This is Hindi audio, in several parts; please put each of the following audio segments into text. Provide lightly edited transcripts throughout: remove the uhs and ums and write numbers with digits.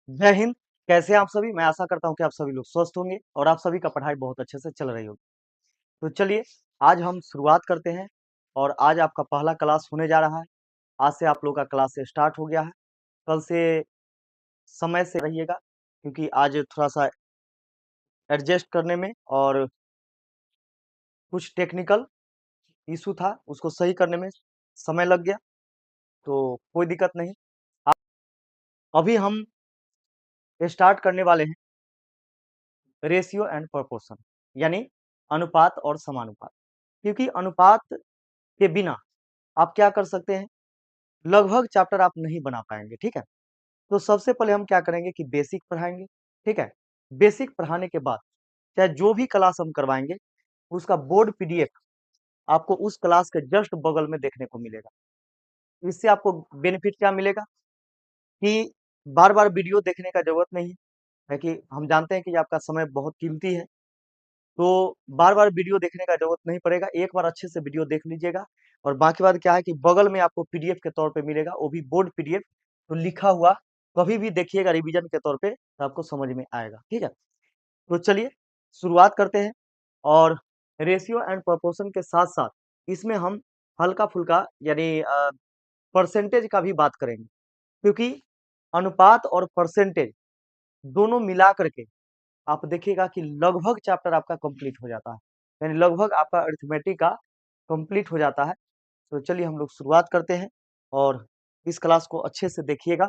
जय हिंद। कैसे हैं आप सभी? मैं आशा करता हूँ कि आप सभी लोग स्वस्थ होंगे और आप सभी का पढ़ाई बहुत अच्छे से चल रही होगी। तो चलिए, आज हम शुरुआत करते हैं और आज आपका पहला क्लास होने जा रहा है। आज से आप लोग का क्लास स्टार्ट हो गया है। कल से समय से रहिएगा, क्योंकि आज थोड़ा-सा एडजस्ट करने में और कुछ टेक्निकल इश्यू था, उसको सही करने में समय लग गया, तो कोई दिक्कत नहीं। अ, अभी हम स्टार्ट करने वाले हैं रेशियो एंड प्रोपोर्शन, यानी अनुपात और समानुपात। क्योंकि अनुपात के बिना आप क्या कर सकते हैं, लगभग चैप्टर आप नहीं बना पाएंगे, ठीक है। तो सबसे पहले हम क्या करेंगे कि बेसिक पढ़ाएंगे, ठीक है। बेसिक पढ़ाने के बाद चाहे जो भी क्लास हम करवाएंगे, उसका बोर्ड पीडीएफ आपको उस क्लास के जस्ट बगल में देखने को मिलेगा। इससे आपको बेनिफिट क्या मिलेगा कि बार बार वीडियो देखने का जरूरत नहीं है कि हम जानते हैं कि आपका समय बहुत कीमती है। तो बार-बार वीडियो देखने का ज़रूरत नहीं पड़ेगा, एक बार अच्छे से वीडियो देख लीजिएगा और बाकी बात क्या है कि बगल में आपको पीडीएफ के तौर पे मिलेगा, वो भी बोर्ड पीडीएफ, तो लिखा हुआ, कभी भी देखिएगा रिवीजन के तौर पे, तो आपको समझ में आएगा, ठीक है? तो चलिए, शुरुआत करते हैं और रेशियो एंड प्रोपोर्शन के साथ-साथ इसमें हम हल्का-फुल्का यानी परसेंटेज का भी बात करेंगे, क्योंकि अनुपात और परसेंटेज दोनों मिला कर के आप देखिएगा कि लगभग चैप्टर आपका कंप्लीट हो जाता है, यानी लगभग आपका अरिथमेटिक का कंप्लीट हो जाता है। तो चलिए हम लोग शुरुआत करते हैं और इस क्लास को अच्छे से देखिएगा,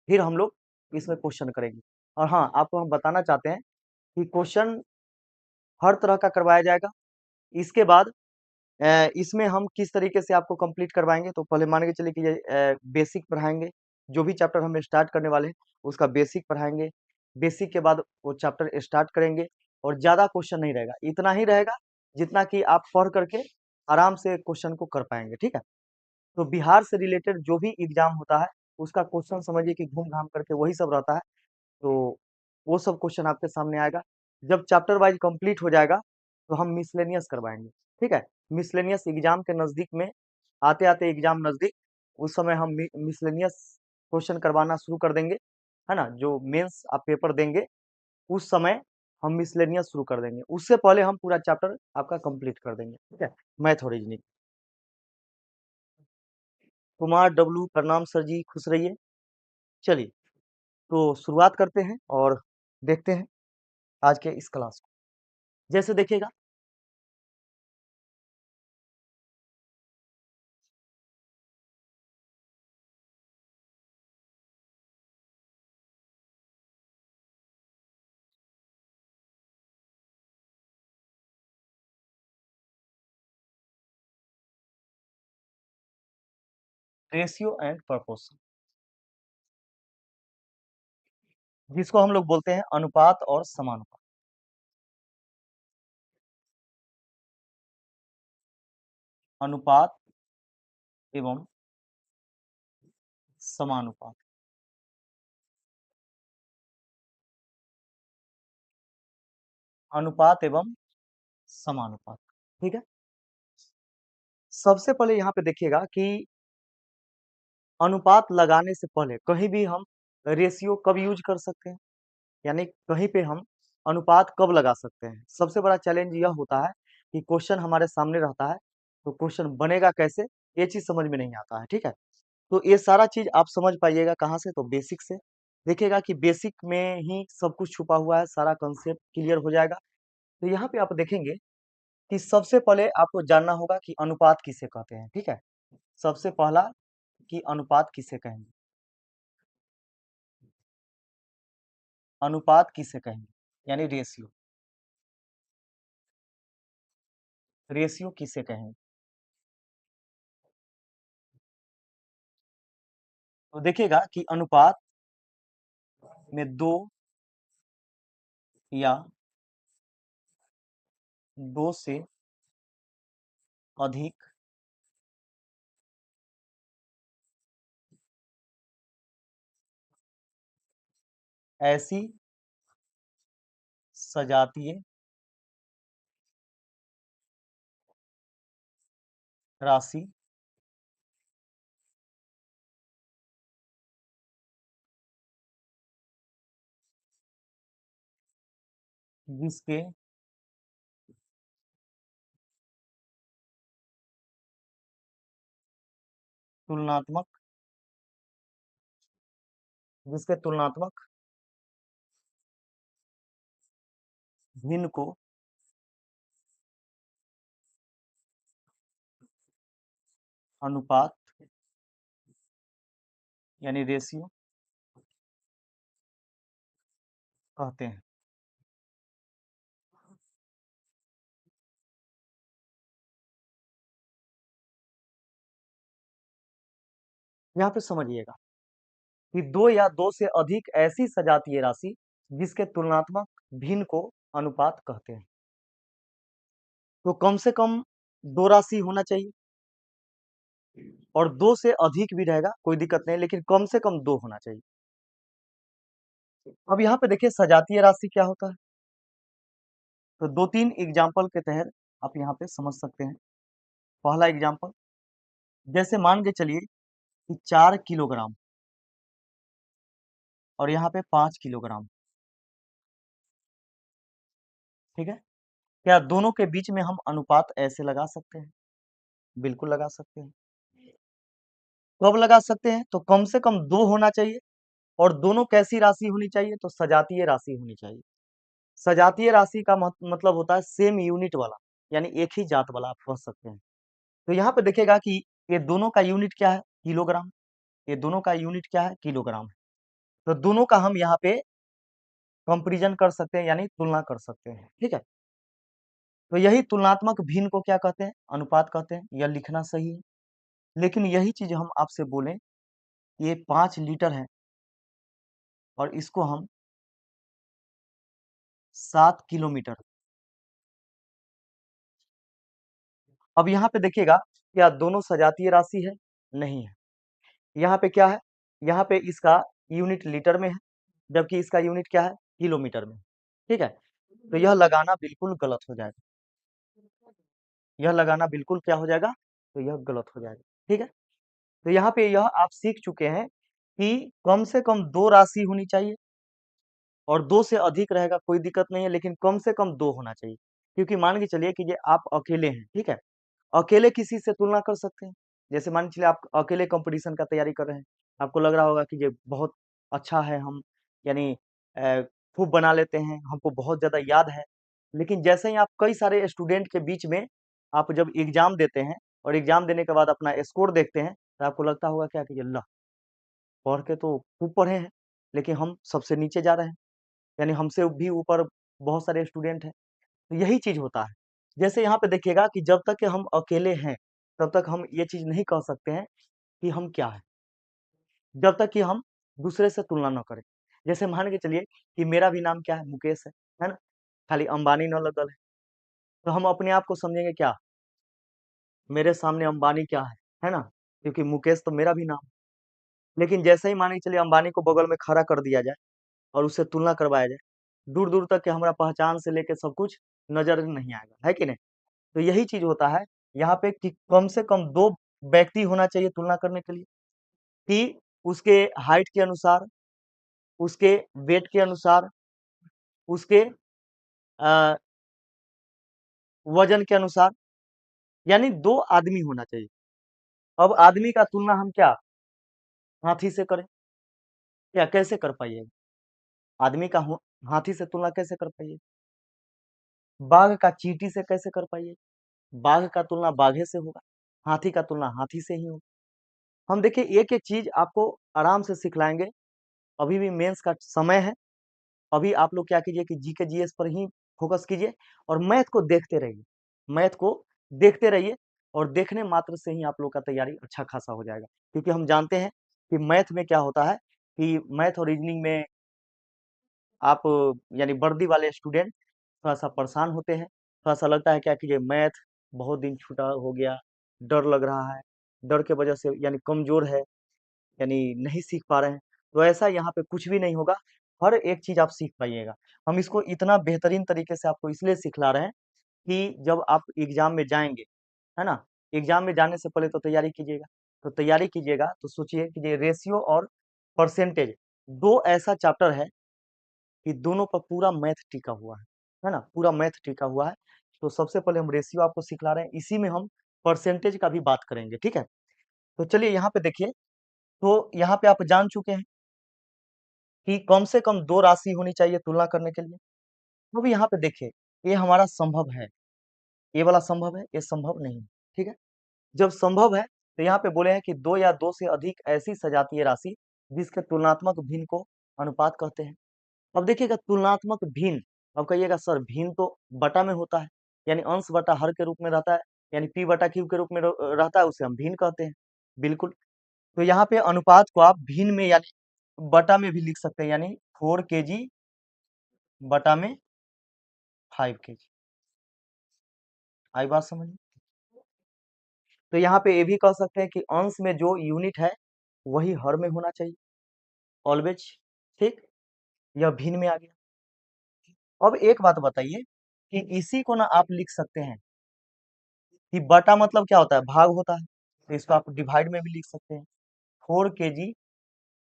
फिर हम लोग इसमें क्वेश्चन करेंगे। और हाँ, आपको हम बताना चाहते हैं कि क्वेश्चन हर तरह का करवाया जाएगा। इसके बाद इसमें हम किस तरीके से आपको कंप्लीट करवाएँगे, तो पहले मान के चलिए कि ये बेसिक पढ़ाएँगे, जो भी चैप्टर हम स्टार्ट करने वाले हैं, उसका बेसिक पढ़ाएँगे। बेसिक के बाद वो चैप्टर स्टार्ट करेंगे और ज़्यादा क्वेश्चन नहीं रहेगा, इतना ही रहेगा जितना कि आप पढ़ करके आराम से क्वेश्चन को कर पाएँगे, ठीक है? तो बिहार से रिलेटेड जो भी एग्ज़ाम होता है, उसका क्वेश्चन समझिए कि घूम-घाम करके वही सब रहता है, तो वो सब क्वेश्चन आपके सामने आएगा। जब चैप्टर वाइज़ कंप्लीट हो जाएगा, तो हम मिसलेनियस करवाएँगे, ठीक है? मिसलेनियस एग्ज़ाम के नज़दीक में आते-आते एग्ज़ाम नज़दीक, उस समय हम मिसलेनियस क्वेश्चन करवाना शुरू कर देंगे, है ना? जो मेंस आप पेपर देंगे, उस समय हम मिसलेनियस शुरू कर देंगे। उससे पहले हम पूरा चैप्टर आपका कंप्लीट कर देंगे, ठीक है? मैथ और रीजनिंग। कुमार डब्लू प्रणाम सर जी, खुश रहिए। चलिए, तो शुरुआत करते हैं और देखते हैं आज के इस क्लास को। जैसे देखिएगा, रेशियो एंड प्रोपोर्शन, जिसको हम लोग बोलते हैं अनुपात और समानुपात। अनुपात एवं समानुपात। अनुपात एवं समानुपात, ठीक है। सबसे पहले यहाँ पे देखिएगा कि अनुपात लगाने से पहले कहीं भी हम रेशियो कब यूज कर सकते हैं, यानी कहीं पे हम अनुपात कब लगा सकते हैं। सबसे बड़ा चैलेंज यह होता है कि क्वेश्चन हमारे सामने रहता है, तो क्वेश्चन बनेगा कैसे, ये चीज समझ में नहीं आता है, ठीक है। तो ये सारा चीज आप समझ पाइएगा कहाँ से, तो बेसिक से। देखिएगा कि बेसिक में ही सब कुछ छुपा हुआ है, सारा कंसेप्ट क्लियर हो जाएगा। तो यहाँ पे आप देखेंगे कि सबसे पहले आपको जानना होगा कि अनुपात किसे कहते हैं, ठीक है। सबसे पहला कि अनुपात किसे कहेंगे, अनुपात किसे कहेंगे, यानी रेशियो। रेशियो किसे कहेंगे, तो देखिएगा कि अनुपात में दो या दो से अधिक ऐसी सजातीय राशि जिसके तुलनात्मक जिसके तुलनात्मक भिन्न को अनुपात यानी रेशियो कहते हैं। यहाँ पे समझिएगा कि दो या दो से अधिक ऐसी सजातीय राशि जिसके तुलनात्मक भिन्न को अनुपात कहते हैं। तो कम से कम दो राशि होना चाहिए और दो से अधिक भी रहेगा कोई दिक्कत नहीं, लेकिन कम से कम दो होना चाहिए। अब यहाँ पे देखिए सजातीय राशि क्या होता है, तो दो तीन एग्जाम्पल के तहत आप यहाँ पे समझ सकते हैं। पहला एग्जाम्पल, जैसे मान के चलिए कि 4 किलोग्राम और यहाँ पे 5 किलोग्राम, ठीक है। क्या दोनों के बीच में हम अनुपात ऐसे लगा सकते हैं? बिल्कुल लगा सकते हैं। कब लगा सकते हैं? तो कम से कम दो होना चाहिए और दोनों कैसी राशि होनी चाहिए? तो सजातीय राशि होनी चाहिए। सजातीय राशि का मतलब होता है सेम यूनिट वाला, यानी एक ही जात वाला, आप समझ सकते हैं। तो यहाँ पे देखिएगा कि ये दोनों का यूनिट क्या है? किलोग्राम। ये दोनों का यूनिट क्या है? किलोग्राम। तो दोनों का हम यहाँ पे कंपैरिजन कर सकते हैं, यानी तुलना कर सकते हैं, ठीक है। तो यही तुलनात्मक भिन्न को क्या कहते हैं? अनुपात कहते हैं। यह लिखना सही है, लेकिन यही चीज हम आपसे बोलें, ये 5 लीटर है और इसको हम 7 किलोमीटर। अब यहाँ पे देखिएगा, क्या दोनों सजातीय राशि है? नहीं है। यहाँ पे क्या है? यहाँ पे इसका यूनिट लीटर में है, जबकि इसका यूनिट क्या है? किलोमीटर में, ठीक है। तो यह लगाना बिल्कुल गलत हो जाएगा। यह लगाना बिल्कुल क्या हो जाएगा? तो यह गलत हो जाएगा, ठीक है। तो यहाँ पे यह आप सीख चुके हैं कि कम से कम दो राशि होनी चाहिए और दो से अधिक रहेगा कोई दिक्कत नहीं है, लेकिन कम से कम दो होना चाहिए। क्योंकि मान के चलिए कि ये आप अकेले हैं, ठीक है। अकेले किसी से तुलना कर सकते हैं। जैसे मान के चलिए आप अकेले कंपटीशन का तैयारी कर रहे हैं, आपको लग रहा होगा कि ये बहुत अच्छा है, हम यानी खूब बना लेते हैं, हमको बहुत ज्यादा याद है। लेकिन जैसे ही आप कई सारे स्टूडेंट के बीच में आप जब एग्जाम देते हैं और एग्जाम देने के बाद अपना स्कोर देखते हैं, तो आपको लगता होगा क्या कि अल्लाह, पढ़ के तो खूब पढ़े हैं, लेकिन हम सबसे नीचे जा रहे हैं, यानी हमसे भी ऊपर बहुत सारे स्टूडेंट हैं। तो यही चीज होता है। जैसे यहाँ पे देखिएगा कि जब तक कि हम अकेले हैं, तब तक हम ये चीज नहीं कह सकते हैं कि हम क्या है, जब तक कि हम दूसरे से तुलना न करें। जैसे मान के चलिए कि मेरा भी नाम क्या है? मुकेश है ना? खाली अंबानी न लगल है, तो हम अपने आप को समझेंगे क्या? मेरे सामने अंबानी क्या है ना? क्योंकि मुकेश तो मेरा भी नाम है। लेकिन जैसे ही मान के चलिए अंबानी को बगल में खड़ा कर दिया जाए और उससे तुलना करवाया जाए, दूर दूर तक के हमारा पहचान से लेके सब कुछ नजर नहीं आएगा, है कि नहीं? तो यही चीज होता है यहाँ पे कि कम से कम दो व्यक्ति होना चाहिए तुलना करने के लिए, कि उसके हाइट के अनुसार, उसके वेट के अनुसार, उसके अ, वजन के अनुसार, यानी दो आदमी होना चाहिए। अब आदमी का तुलना हम क्या हाथी से करें? क्या कैसे कर पाइएगा? आदमी का हाथी से तुलना कैसे कर पाइए? बाघ का चींटी से कैसे कर पाइए? बाघ का तुलना बाघे से होगा, हाथी का तुलना हाथी से ही होगा। हम देखिए एक एक चीज आपको आराम से सिखलाएंगे। अभी भी मेंस का समय है। अभी आप लोग क्या कीजिए कि जीके जीएस पर ही फोकस कीजिए और मैथ को देखते रहिए। मैथ को देखते रहिए और देखने मात्र से ही आप लोग का तैयारी अच्छा खासा हो जाएगा। क्योंकि हम जानते हैं कि मैथ में क्या होता है कि मैथ और रीजनिंग में आप यानी वर्दी वाले स्टूडेंट थोड़ा-सा परेशान होते हैं। थोड़ा-सा लगता है क्या कि ये मैथ बहुत दिन छूटा हो गया, डर लग रहा है, डर के वजह से यानी कमज़ोर है, यानी नहीं सीख पा रहे हैं। तो ऐसा यहाँ पे कुछ भी नहीं होगा, हर एक चीज़ आप सीख पाइएगा। हम इसको इतना बेहतरीन तरीके से आपको इसलिए सिखला रहे हैं कि जब आप एग्ज़ाम में जाएँगे, है ना? एग्ज़ाम में जाने से पहले तो तैयारी कीजिएगा। तो तैयारी कीजिएगा तो सोचिए कि ये रेशियो और परसेंटेज 2 ऐसा चैप्टर है कि दोनों पर पूरा मैथ टिका हुआ है। है ना, पूरा मैथ टिका हुआ है। तो सबसे पहले हम रेशियो आपको सिखला रहे हैं, इसी में हम परसेंटेज का भी बात करेंगे, ठीक है। तो चलिए यहाँ पे देखिए, तो यहाँ पे आप जान चुके हैं कि कम से कम दो राशि होनी चाहिए तुलना करने के लिए। तो भी यहाँ पे देखिए, ये हमारा संभव है, ये वाला संभव है, ये संभव नहीं है, ठीक है। जब संभव है तो यहाँ पे बोले हैं कि दो या दो से अधिक ऐसी सजातीय राशि जिसके तुलनात्मक भिन्न को अनुपात कहते हैं। अब देखिएगा तुलनात्मक भिन्न, अब कहिएगा सर भिन्न तो बटा में होता है, यानी अंश बटा हर के रूप में रहता है, यानी पी बटा क्यू के रूप में रहता है, उसे हम भिन्न कहते हैं। बिल्कुल। तो यहाँ पे अनुपात को आप भिन्न में यानी बटा में भी लिख सकते हैं, यानी 4 kg बटा में 5 kg। आई बात समझ में? तो यहाँ पे ये भी कह सकते हैं कि अंश में जो यूनिट है वही हर में होना चाहिए ऑलवेज, ठीक। यह भिन्न में आ गया। अब एक बात बताइए कि इसी को ना आप लिख सकते हैं कि बटा मतलब क्या होता है, भाग होता है, तो इसको आप डिवाइड में भी लिख सकते हैं, 4 kg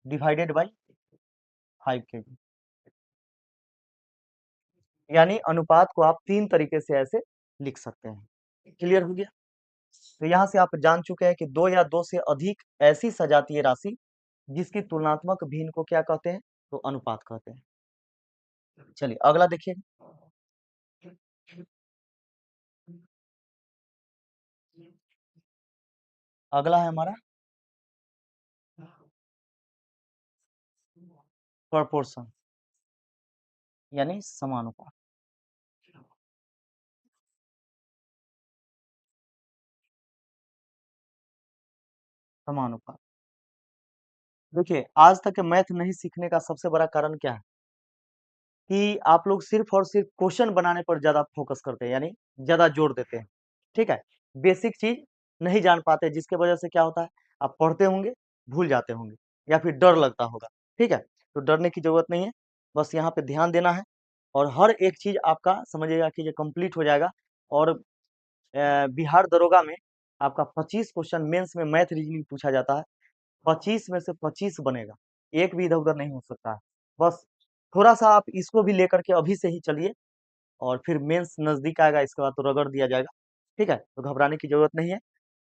डिवाइडेड बाई 5 kg। यानी अनुपात को आप तीन तरीके से ऐसे लिख सकते हैं। क्लियर हो गया? तो यहाँ से आप जान चुके हैं कि दो या दो से अधिक ऐसी सजातीय राशि जिसकी तुलनात्मक भिन्न को क्या कहते हैं, तो अनुपात कहते हैं। चलिए अगला देखिए, अगला है हमारा प्रोपोर्शन, यानी समानुपात। समानुपात, देखिए आज तक मैथ नहीं सीखने का सबसे बड़ा कारण क्या है कि आप लोग सिर्फ और सिर्फ क्वेश्चन बनाने पर ज्यादा फोकस करते हैं, यानी ज्यादा जोर देते हैं, ठीक है। बेसिक चीज नहीं जान पाते, जिसके वजह से क्या होता है, आप पढ़ते होंगे भूल जाते होंगे, या फिर डर लगता होगा, ठीक है। तो डरने की जरूरत नहीं है, बस यहाँ पे ध्यान देना है, और हर एक चीज आपका समझिएगा कि ये कंप्लीट हो जाएगा। और बिहार दरोगा में आपका 25 क्वेश्चन मेंस में मैथ रीजनिंग पूछा जाता है, 25 में से 25 बनेगा, एक भी इधर उधर नहीं हो सकता है। बस थोड़ा सा आप इसको भी लेकर के अभी से ही चलिए, और फिर मेंस नजदीक आएगा, इसके बाद तो रगड़ दिया जाएगा, ठीक है। तो घबराने की जरूरत नहीं है।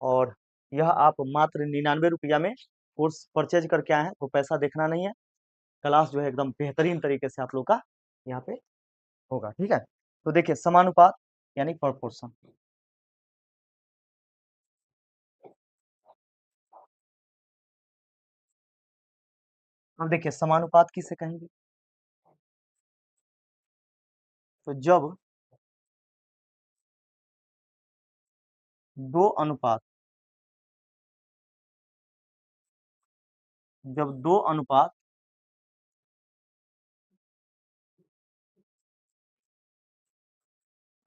और यह आप मात्र 99 रुपया में कोर्स परचेज करके आए हैं, तो पैसा देखना नहीं है। क्लास जो है एकदम बेहतरीन तरीके से आप लोग का यहाँ पे होगा, ठीक है। तो देखिए समानुपात यानी प्रोपोर्शन। अब देखिए समानुपात किसे कहेंगे, तो दो अनुपात जब दो अनुपात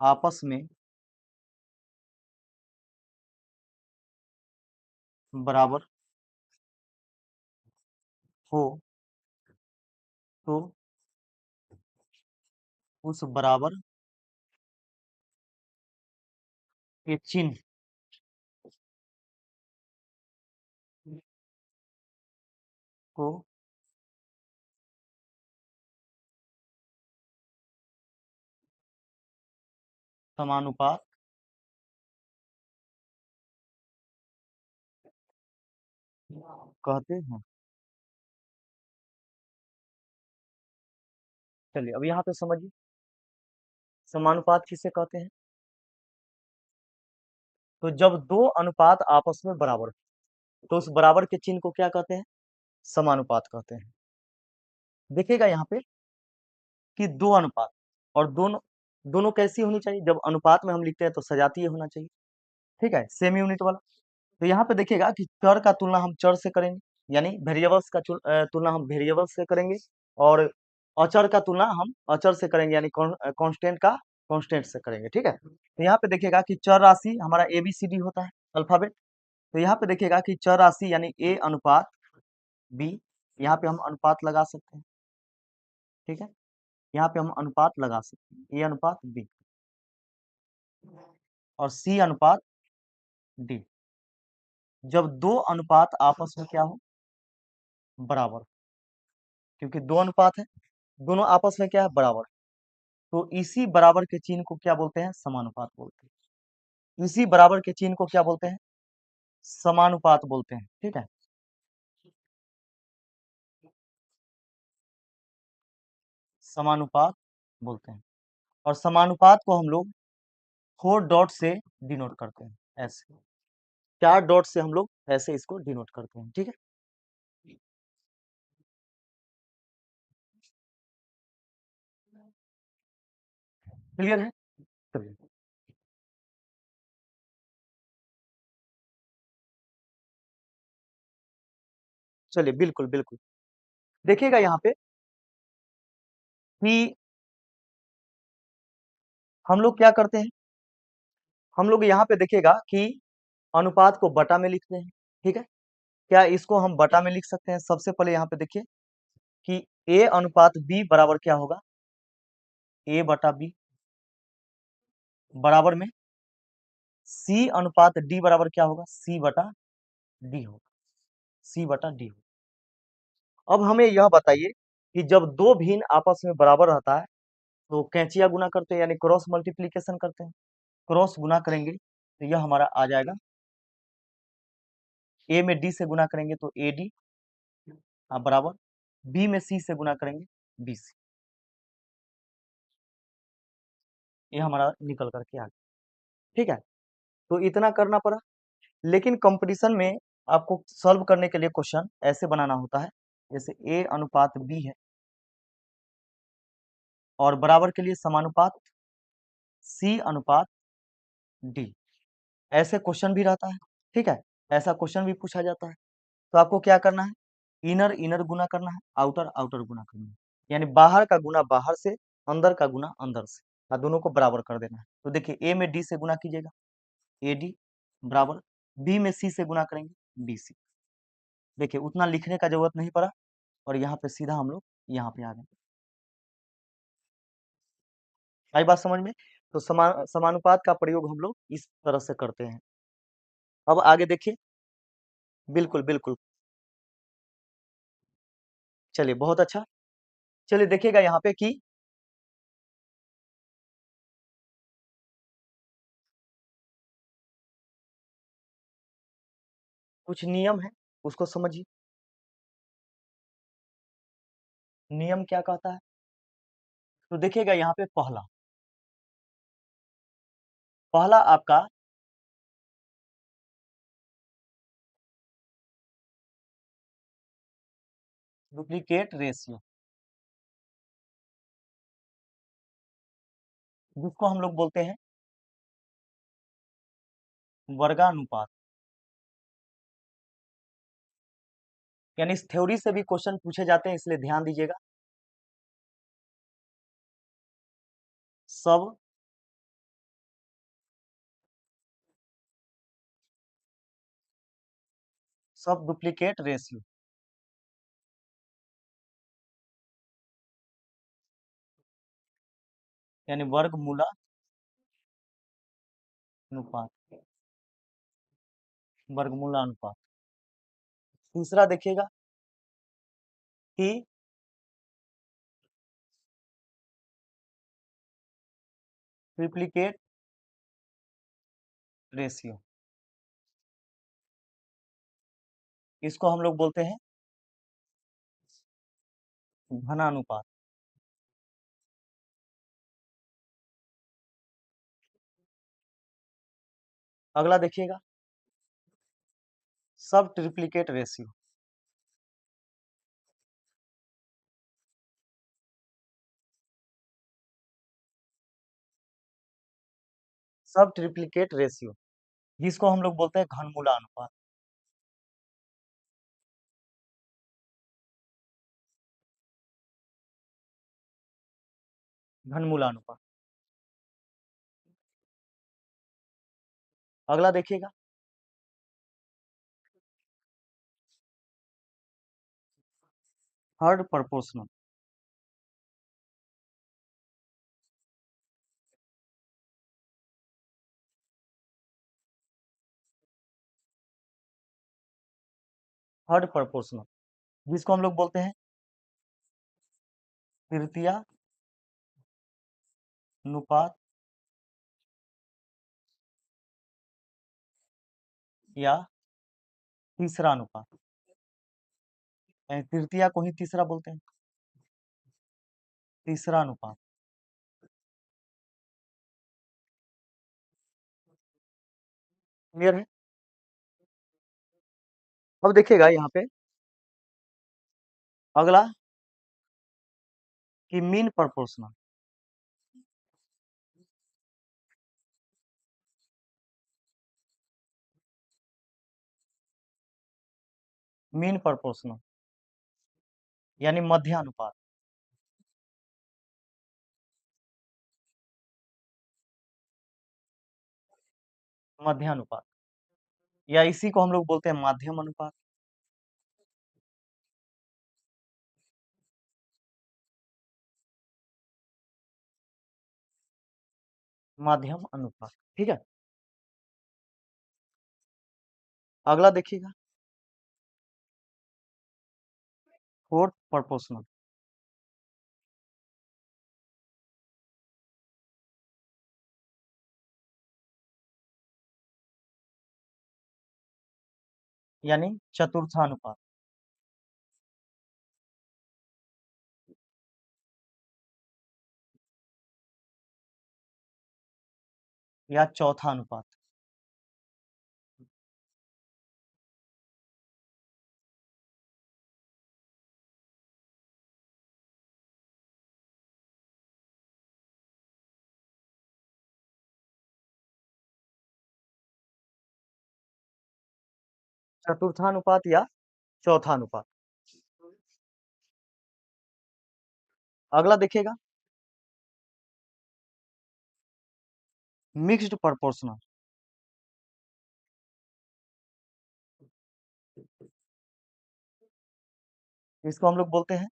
आपस में बराबर हो, तो उस बराबर के चिन्ह को समानुपात कहते हैं। चलिए अब यहाँ पे समझिए समानुपात किसे कहते हैं। तो जब दो अनुपात आपस में बराबर हो, तो उस बराबर के चिन्ह को क्या कहते हैं, समानुपात कहते हैं। देखिएगा यहाँ पे कि दो अनुपात, और दोनों दोनों कैसी होनी चाहिए, जब अनुपात में हम लिखते हैं तो सजातीय होना चाहिए, ठीक है, सेम यूनिट वाला। तो यहाँ पे देखिएगा कि चर का तुलना हम चर से करेंगे, यानी वेरिएबल्स का तुलना हम वेरिएबल्स से करेंगे, और अचर का तुलना हम अचर से करेंगे, यानी कांस्टेंट का कांस्टेंट से करेंगे, ठीक है। तो यहाँ पे देखिएगा कि चर राशि हमारा ABCD होता है अल्फाबेट। तो यहाँ पे देखिएगा कि चर राशि यानी A अनुपात B, यहाँ पे हम अनुपात लगा सकते हैं, ठीक है। यहाँ पे हम अनुपात लगा सकते हैं, A अनुपात B और C अनुपात D, जब दो अनुपात आपस में क्या हो, बराबर, क्योंकि दो अनुपात है, दोनों आपस में क्या है, बराबर। तो इसी बराबर के चिन्ह को क्या बोलते हैं? समानुपात बोलते हैं। इसी बराबर के चिन्ह को क्या बोलते हैं? समानुपात बोलते हैं। ठीक है, समानुपात बोलते हैं। और समानुपात को हम लोग 4 डॉट से डिनोट करते हैं, ऐसे 4 डॉट से हम लोग ऐसे इसको डिनोट करते हैं। ठीक है, क्लियर है? चलिए, चलिए, बिल्कुल बिल्कुल। देखिएगा यहाँ पे कि हम लोग क्या करते हैं, हम लोग यहाँ पे देखिएगा कि अनुपात को बटा में लिखते हैं। ठीक है, क्या इसको हम बटा में लिख सकते हैं? सबसे पहले यहाँ पे देखिए कि ए अनुपात बी बराबर क्या होगा? ए बटा बी बराबर में सी अनुपात डी बराबर क्या होगा? सी बटा डी होगा, सी बटा डी होगा। अब हमें यह बताइए कि जब दो भिन्न आपस में बराबर रहता है तो कैंचिया गुना करते हैं, यानी क्रॉस मल्टीप्लीकेशन करते हैं। क्रॉस गुना करेंगे तो यह हमारा आ जाएगा, ए में डी से गुना करेंगे तो ए डी बराबर बी में सी से गुना करेंगे बी सी। ये हमारा निकल करके आ गया। ठीक है, तो इतना करना पड़ा। लेकिन कंपटीशन में आपको सॉल्व करने के लिए क्वेश्चन ऐसे बनाना होता है, जैसे ए अनुपात बी है और बराबर के लिए समानुपात सी अनुपात डी, ऐसे क्वेश्चन भी रहता है। ठीक है, ऐसा क्वेश्चन भी पूछा जाता है। तो आपको क्या करना है? इनर इनर गुना करना है, आउटर आउटर गुना करना है, यानी बाहर का गुना बाहर से, अंदर का गुना अंदर से, और दोनों को बराबर कर देना है। तो देखिए ए में डी से गुना कीजिएगा, ए डी बराबर बी में सी से गुना करेंगे बी सी। देखिए उतना लिखने का जरूरत नहीं पड़ा, और यहाँ पे सीधा हम लोग यहाँ पे आ गए। आई बात समझ में? तो समानुपात का प्रयोग हम लोग इस तरह से करते हैं। अब आगे देखिए, बिल्कुल बिल्कुल, चलिए बहुत अच्छा। चलिए देखिएगा यहाँ पे कि कुछ नियम है, उसको समझिए। नियम क्या कहता है? तो देखिएगा यहाँ पे पहला पहला आपका डुप्लीकेट रेशियो, जिसको हम लोग बोलते हैं वर्गानुपात। यानी इस थ्योरी से भी क्वेश्चन पूछे जाते हैं, इसलिए ध्यान दीजिएगा। सब सब डुप्लीकेट रेशियो, यानी वर्गमूलानुपात, वर्गमूलानुपात। तीसरा देखिएगा कि ट्रिप्लीकेट रेशियो, इसको हम लोग बोलते हैं घनानुपात। अगला देखिएगा सब ट्रिप्लीकेट रेशियो, सब ट्रिप्लीकेट रेशियो, जिसको हम लोग बोलते हैं घनमूलानुपात। घनमूलानुपात। अगला देखिएगा थर्ड प्रोपोर्शनल, थर्ड प्रोपोर्शनल, जिसको हम लोग बोलते हैं तृतीया अनुपात या तीसरा अनुपात, तृतीया को ही तीसरा बोलते हैं, तीसरा अनुपात। क्लियर है? अब देखिएगा यहाँ पे अगला कि मीन प्रोपोर्शनल। मीन प्रोपोर्शनल यानी मध्य अनुपात। मध्य अनुपात या इसी को हम लोग बोलते हैं माध्यम अनुपात। माध्यम अनुपात, ठीक है। अगला देखिएगा फोर्थ प्रोपोर्शनल। यानी चतुर्थानुपात। या चौथा अनुपात। चतुर्थानुपात या चौथा अनुपात। अगला देखिएगा मिक्स्ड प्रोपोर्शनल। इसको हम लोग बोलते हैं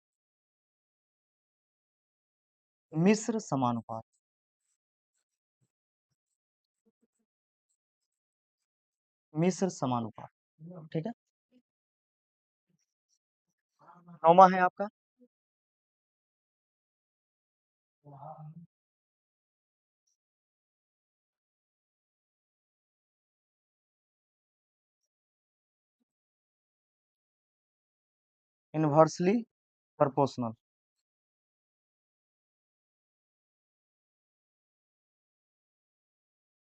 मिश्र समानुपात। मिश्र समानुपात, ठीक है। नौमा है आपका इनवर्सली प्रोपोर्शनल।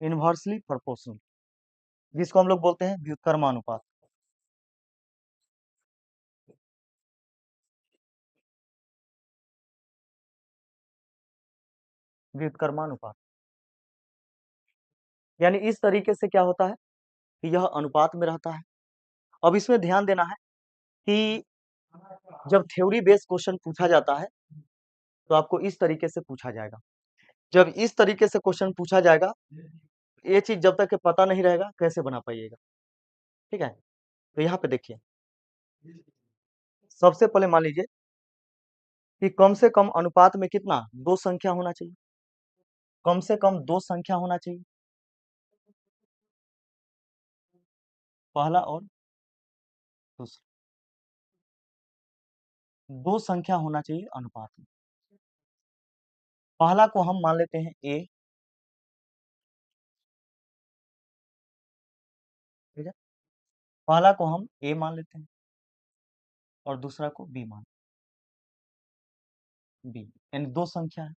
इनवर्सली प्रोपोर्शनल जिसको हम लोग बोलते हैं व्युत्क्रमानुपात। व्युत्क्रमानुपात यानी इस तरीके से क्या होता है कि यह अनुपात में रहता है। अब इसमें ध्यान देना है कि जब थ्योरी बेस्ड क्वेश्चन पूछा जाता है तो आपको इस तरीके से पूछा जाएगा। जब इस तरीके से क्वेश्चन पूछा जाएगा, ये चीज जब तक के पता नहीं रहेगा कैसे बना पाइएगा, ठीक है। तो यहाँ पे देखिए सबसे पहले मान लीजिए कि कम से कम अनुपात में कितना दो संख्या होना चाहिए। कम से कम दो संख्या होना चाहिए, पहला और दूसरा। दो संख्या होना चाहिए अनुपात में। पहला को हम मान लेते हैं ए, ठीक है। पहला को हम ए मान लेते हैं और दूसरा को बी मान, बी यानी दो संख्या है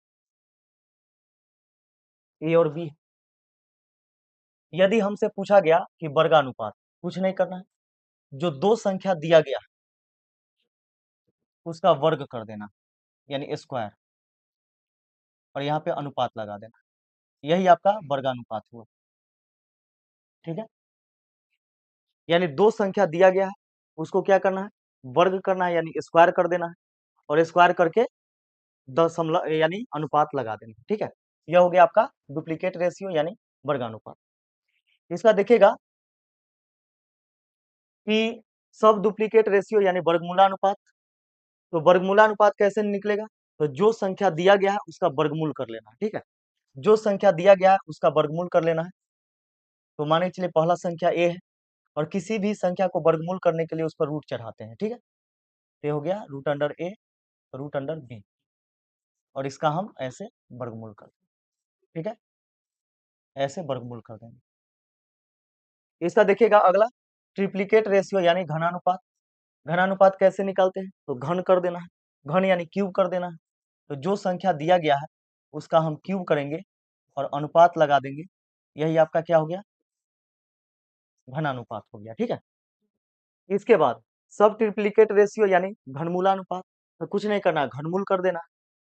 ए और बी। यदि हमसे पूछा गया कि वर्गानुपात, कुछ नहीं करना है, जो दो संख्या दिया गया है उसका वर्ग कर देना यानी स्क्वायर, और यहाँ पे अनुपात लगा देना, यही आपका वर्गानुपात हुआ, ठीक है। यानी दो संख्या दिया गया है उसको क्या करना है, वर्ग करना है यानी स्क्वायर कर देना है, और स्क्वायर करके दशमलव यानी अनुपात लगा देना, ठीक है। यह हो गया आपका डुप्लीकेट रेशियो यानी वर्गानुपात। इसका देखिएगा कि सब डुप्लीकेट रेशियो यानी वर्गमूलानुपात। तो वर्गमूलानुपात कैसे निकलेगा, तो जो संख्या दिया गया है उसका वर्गमूल कर लेना है, ठीक है। जो संख्या दिया गया है उसका वर्गमूल कर लेना है। तो माने चलिए पहला संख्या ए है और किसी भी संख्या को वर्गमूल करने के लिए उस पर रूट चढ़ाते हैं, ठीक है। तो ये हो गया रूट अंडर ए रूट अंडर बी, और इसका हम ऐसे वर्गमूल करते हैं। ठीक है, ऐसे वर्गमूल कर देंगे। इसका देखिएगा अगला, ट्रिप्लिकेट रेशियो यानी घनानुपात। घनानुपात कैसे निकालते हैं? तो घन कर देना है, घन यानी क्यूब कर देना है। तो जो संख्या दिया गया है उसका हम क्यूब करेंगे और अनुपात लगा देंगे, यही आपका क्या हो गया? घनानुपात हो गया। ठीक है, इसके बाद सब ट्रिप्लिकेट रेशियो यानी घनमूलानुपात। तो कुछ नहीं करना, घनमूल कर देना,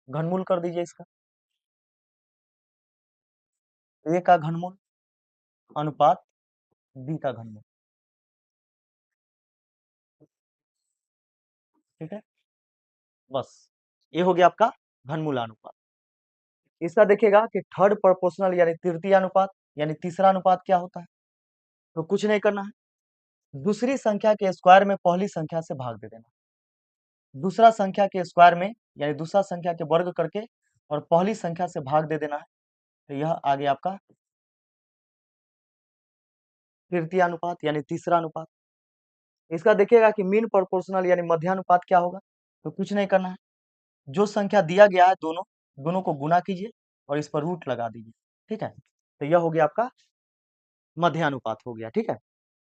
घनमूल कर दीजिए इसका। ए का घनमूल अनुपात बी का घनमूल। ठीक है, बस ये हो गया आपका घनमूलानुपात। इसका देखिएगा कि थर्ड प्रोपोर्शनल यानी तृतीय अनुपात यानी तीसरा अनुपात क्या होता है? तो कुछ नहीं करना है, दूसरी संख्या के स्क्वायर में पहली संख्या से भाग दे देना। दूसरा संख्या के स्क्वायर में यानी दूसरा संख्या के वर्ग करके और पहली संख्या से भाग दे देना है। तो यह आ गया आपका तृतीय अनुपात यानी तीसरा अनुपात। इसका देखिएगा कि मीन प्रोपोर्शनल यानी मध्यानुपात क्या होगा? तो कुछ नहीं करना है, जो संख्या दिया गया है दोनों दोनों को गुना कीजिए और इस पर रूट लगा दीजिए। ठीक है, तो यह हो गया आपका मध्यानुपात हो गया। ठीक है,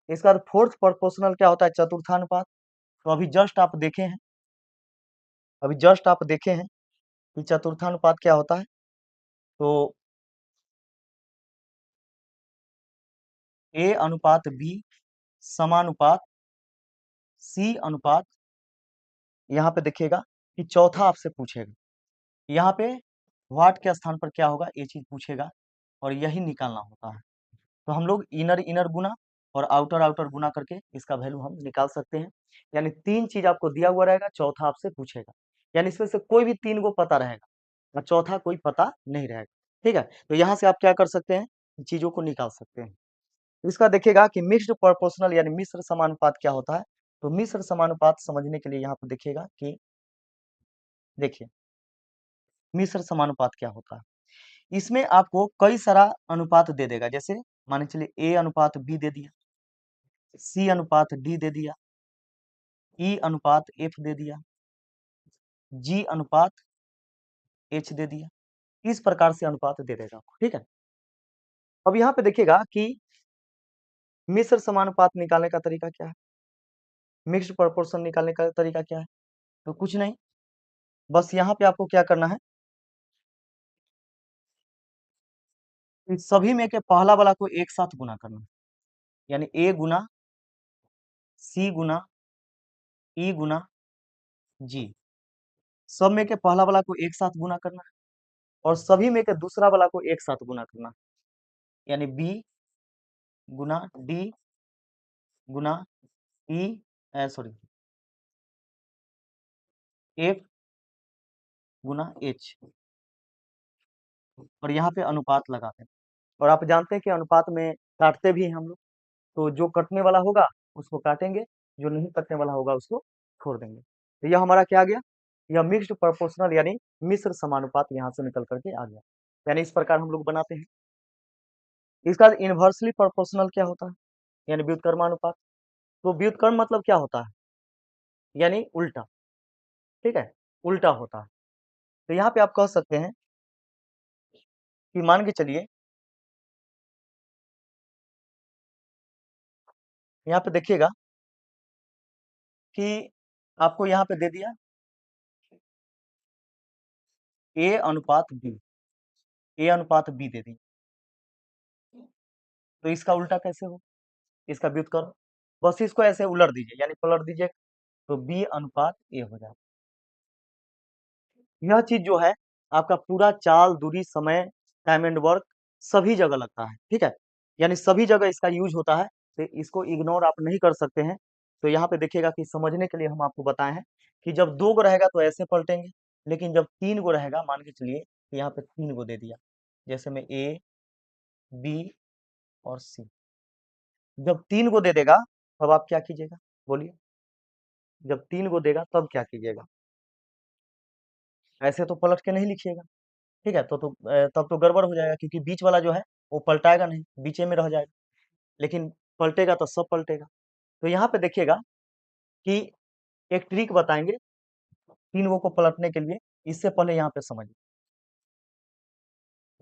इसका फोर्थ प्रोपोर्शनल क्या होता है? चतुर्थानुपात। तो अभी जस्ट आप देखे हैं कि चतुर्थानुपात क्या होता है। तो ए अनुपात बी समानुपात सी अनुपात, यहाँ पे देखिएगा कि चौथा आपसे पूछेगा, यहाँ पे व्हाट के स्थान पर क्या होगा ये चीज पूछेगा और यही निकालना होता है। तो हम लोग इनर इनर गुना और आउटर आउटर गुना करके इसका वैल्यू हम निकाल सकते हैं। यानी तीन चीज आपको दिया हुआ रहेगा, चौथा आपसे पूछेगा, यानी इसमें से कोई भी तीन को पता रहेगा और चौथा कोई पता नहीं रहेगा। ठीक है, तो यहाँ से आप क्या कर सकते हैं, चीजों को निकाल सकते हैं। इसका देखिएगा कि मिक्स्ड प्रोपोर्शनल यानी मिश्र समानुपात क्या होता है। तो मिश्र समानुपात समझने के लिए यहाँ पे देखिएगा कि देखिए मिश्र समानुपात क्या होता है। इसमें आपको कई सारा अनुपात दे देगा, जैसे मान के चलिए ए अनुपात बी दे दिया, सी अनुपात डी दे दिया, ई अनुपात एफ दे दिया, जी अनुपात एच दे दिया। इस प्रकार से अनुपात दे देगा आपको। ठीक है, अब यहाँ पे देखिएगा कि मिश्र समानुपात निकालने का तरीका क्या है, मिक्स्ड प्रोपोर्शन निकालने का तरीका क्या है। तो कुछ नहीं, बस यहाँ पे आपको क्या करना है, इन सभी में के पहला वाला को एक साथ गुना करना है। यानी ए गुना सी गुना ई गुना जी, सब में के पहला वाला को एक साथ गुना करना है और सभी में के दूसरा वाला को एक साथ गुना करना है। यानी बी गुना डी गुना ई सॉरी एफ गुना एच, और यहाँ पे अनुपात लगाते हैं। और आप जानते हैं कि अनुपात में काटते भी हैं हम लोग, तो जो कटने वाला होगा उसको काटेंगे, जो नहीं कटने वाला होगा उसको छोड़ देंगे। तो यह हमारा क्या आ गया, यह मिक्स्ड प्रोपोर्शनल यानी मिश्र समानुपात यहाँ से निकल करके आ गया। यानी इस प्रकार हम लोग बनाते हैं। इसका इनवर्सली प्रोपोर्शनल क्या होता है, यानी व्युत्क्रमानुपात। तो व्युत्क्रम मतलब क्या होता है, यानी उल्टा। ठीक है, उल्टा होता है। तो यहाँ पे आप कह सकते हैं कि मान के चलिए, यहाँ पे देखिएगा कि आपको यहाँ पे दे दिया ए अनुपात बी, ए अनुपात बी दे दी, तो इसका उल्टा कैसे हो, इसका व्युत्क्रम। बस इसको ऐसे उलट दीजिए यानी पलट दीजिए, तो बी अनुपात ए हो जाए। यह चीज जो है आपका पूरा चाल दूरी समय टाइम एंड वर्क सभी जगह लगता है। ठीक है, यानी सभी जगह इसका यूज होता है, तो इसको इग्नोर आप नहीं कर सकते हैं। तो यहाँ पे देखिएगा कि समझने के लिए हम आपको बताए हैं कि जब दो गो रहेगा तो ऐसे पलटेंगे, लेकिन जब तीन गो रहेगा, मान के चलिए यहाँ पे तीन गो दे दिया, जैसे में ए बी और सी, जब तीन गो दे देगा तब आप क्या कीजिएगा, बोलिए, जब तीन गो देगा तब क्या कीजिएगा, ऐसे तो पलट के नहीं लिखिएगा। ठीक है, तब तो गड़बड़ हो जाएगा, क्योंकि बीच वाला जो है वो पलटाएगा नहीं, बीचे में रह जाएगा, लेकिन पलटेगा तो सब पलटेगा। तो यहाँ पे देखिएगा कि एक ट्रिक बताएंगे तीन गो को पलटने के लिए, इससे पहले यहाँ पे समझिए।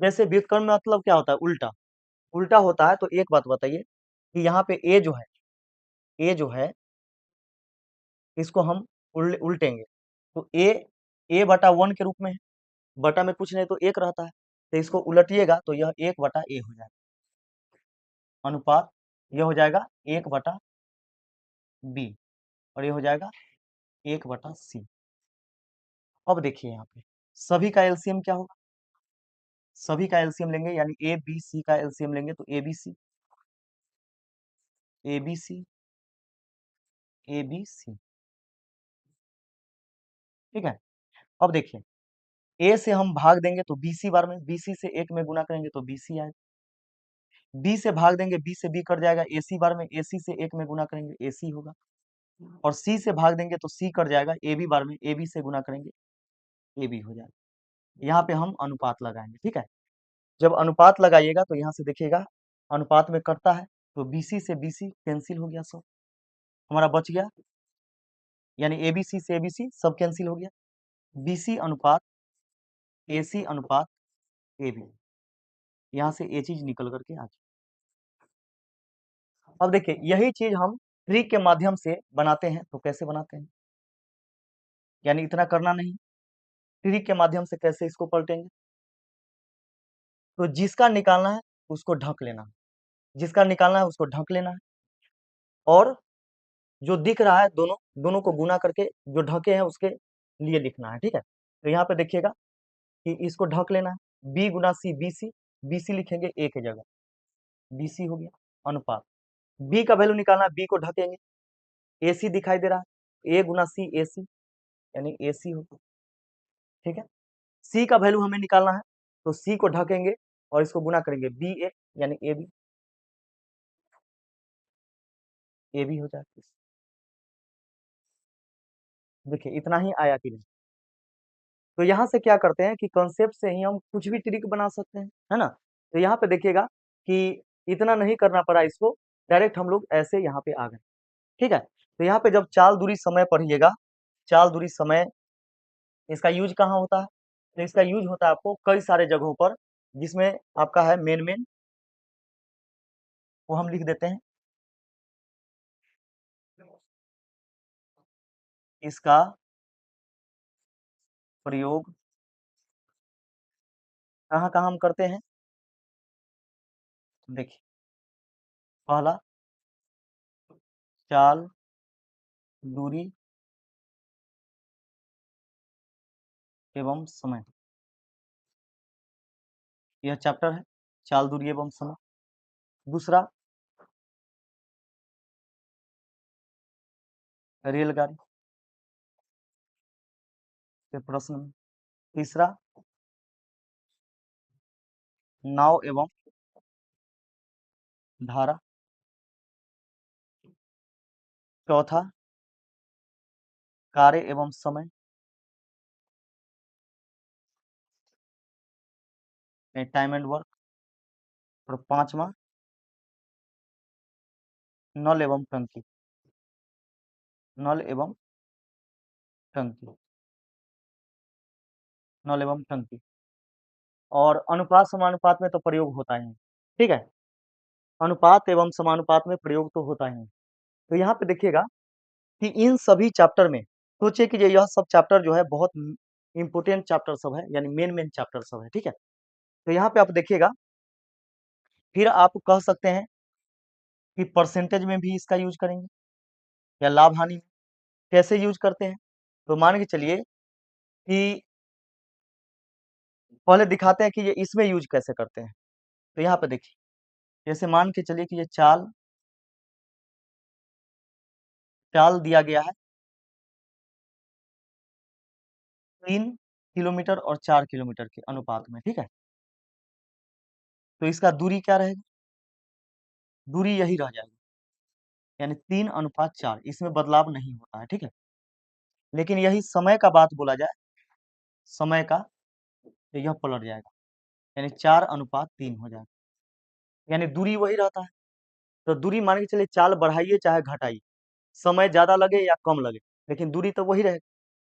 जैसे व्युत्क्रम में मतलब क्या होता है, उल्टा उल्टा होता है। तो एक बात बताइए कि यहाँ पे ए जो है इसको हम उल्टेंगे तो ए बटा वन के रूप में है, बटा में कुछ नहीं तो एक रहता है, तो इसको उलटिएगा तो यह एक बटा ए हो जाएगा, अनुपात यह हो जाएगा एक बटा बी, और ये हो जाएगा एक बटा सी। अब देखिए यहाँ पे सभी का एलसीएम क्या होगा, सभी का एलसीएम लेंगे यानी ए बी सी का एलसीएम लेंगे तो A B C A B C A B C, ठीक है। अब देखिए ए से हम भाग देंगे तो बीसी बार में, बीसी से एक में गुना करेंगे तो बीसी आएगा, बी से भाग देंगे बी से बी कट जाएगा, एसी बार में एसी से एक में गुना करेंगे एसी होगा, और सी से भाग देंगे तो सी कट जाएगा, ए बी बार में ए बी से गुना करेंगे ए बी हो जाएगा। यहाँ पे हम अनुपात लगाएंगे, ठीक है। जब अनुपात लगाइएगा तो यहाँ से देखिएगा अनुपात में कटता है तो बीसी से बीसी कैंसिल हो गया, सब हमारा बच गया, यानी एबीसी से एबीसी सब कैंसिल हो गया, बीसी अनुपात एसी अनुपात एबी, यहाँ से ये चीज निकल करके आ गई। अब देखिए यही चीज हम ट्रिक के माध्यम से बनाते हैं, तो कैसे बनाते हैं, यानी इतना करना नहीं, ट्रिक के माध्यम से कैसे इसको पलटेंगे, तो जिसका निकालना है उसको ढक लेना है, जिसका निकालना है उसको ढक लेना है, और जो दिख रहा है दोनों दोनों को गुना करके जो ढके हैं उसके लिए लिखना है, ठीक है। तो यहाँ पे देखिएगा कि इसको ढक लेना है, बी गुना C B C, B C लिखेंगे ए के जगह, बी सी हो गया अनुपात, बी का वैल्यू निकालना है, बी को ढकेंगे, ए सी दिखाई दे रहा है, ए गुना सी ए सी यानी ए सी होगा, ठीक है। सी का वैल्यू हमें निकालना है तो सी को ढकेंगे और इसको गुना करेंगे बी ए यानी ए बी हो जाएगा। देखिए इतना ही आया कि नहीं, तो यहाँ से क्या करते हैं कि कॉन्सेप्ट से ही हम कुछ भी ट्रिक बना सकते हैं, है ना। तो यहाँ पे देखिएगा कि इतना नहीं करना पड़ा इसको, डायरेक्ट हम लोग ऐसे यहाँ पे आ गए, ठीक है। तो यहाँ पे जब चाल दूरी समय पढ़िएगा, चाल दूरी समय इसका यूज कहाँ होता है, तो इसका यूज होता है आपको कई सारे जगहों पर, जिसमें आपका है मेन मेन, वो हम लिख देते हैं, इसका प्रयोग कहाँ कहाँ हम करते हैं, देखिए पहला चाल दूरी एवं समय, यह चैप्टर है चाल दूरी एवं समय। दूसरा रेलगाड़ी के प्रश्न में। तीसरा नाव एवं धारा। चौथा कार्य एवं समय, टाइम एंड वर्क। और पांचवा नल एवं टंकी, नल एवं टंकी, नल एवं टंकी। और अनुपात समानुपात में तो प्रयोग होता ही है, ठीक है, अनुपात एवं समानुपात में प्रयोग तो होता ही है। तो यहाँ पे देखिएगा कि इन सभी चैप्टर में सोचिए कि यह सब चैप्टर जो है बहुत इंपोर्टेंट चैप्टर सब है, यानी मेन मेन चैप्टर सब है, ठीक है। तो यहाँ पे आप देखिएगा, फिर आप कह सकते हैं कि परसेंटेज में भी इसका यूज करेंगे या लाभ हानि में, कैसे यूज करते हैं, तो मान के चलिए कि पहले दिखाते हैं कि ये इसमें यूज कैसे करते हैं। तो यहाँ पे देखिए, जैसे मान के चलिए कि ये चाल चाल दिया गया है 3 किलोमीटर और 4 किलोमीटर के अनुपात में, ठीक है। तो इसका दूरी क्या रहेगा, दूरी यही रह जाएगी, यानी 3:4, इसमें बदलाव नहीं होता है, ठीक है। लेकिन यही समय का बात बोला जाए, समय का, तो यह पलट जाएगा, यानी 4:3 हो जाएगा, यानी दूरी वही रहता है। तो दूरी मान के चलिए चाल बढ़ाइए चाहे घटाइए, समय ज्यादा लगे या कम लगे, लेकिन दूरी तो वही रहेगा।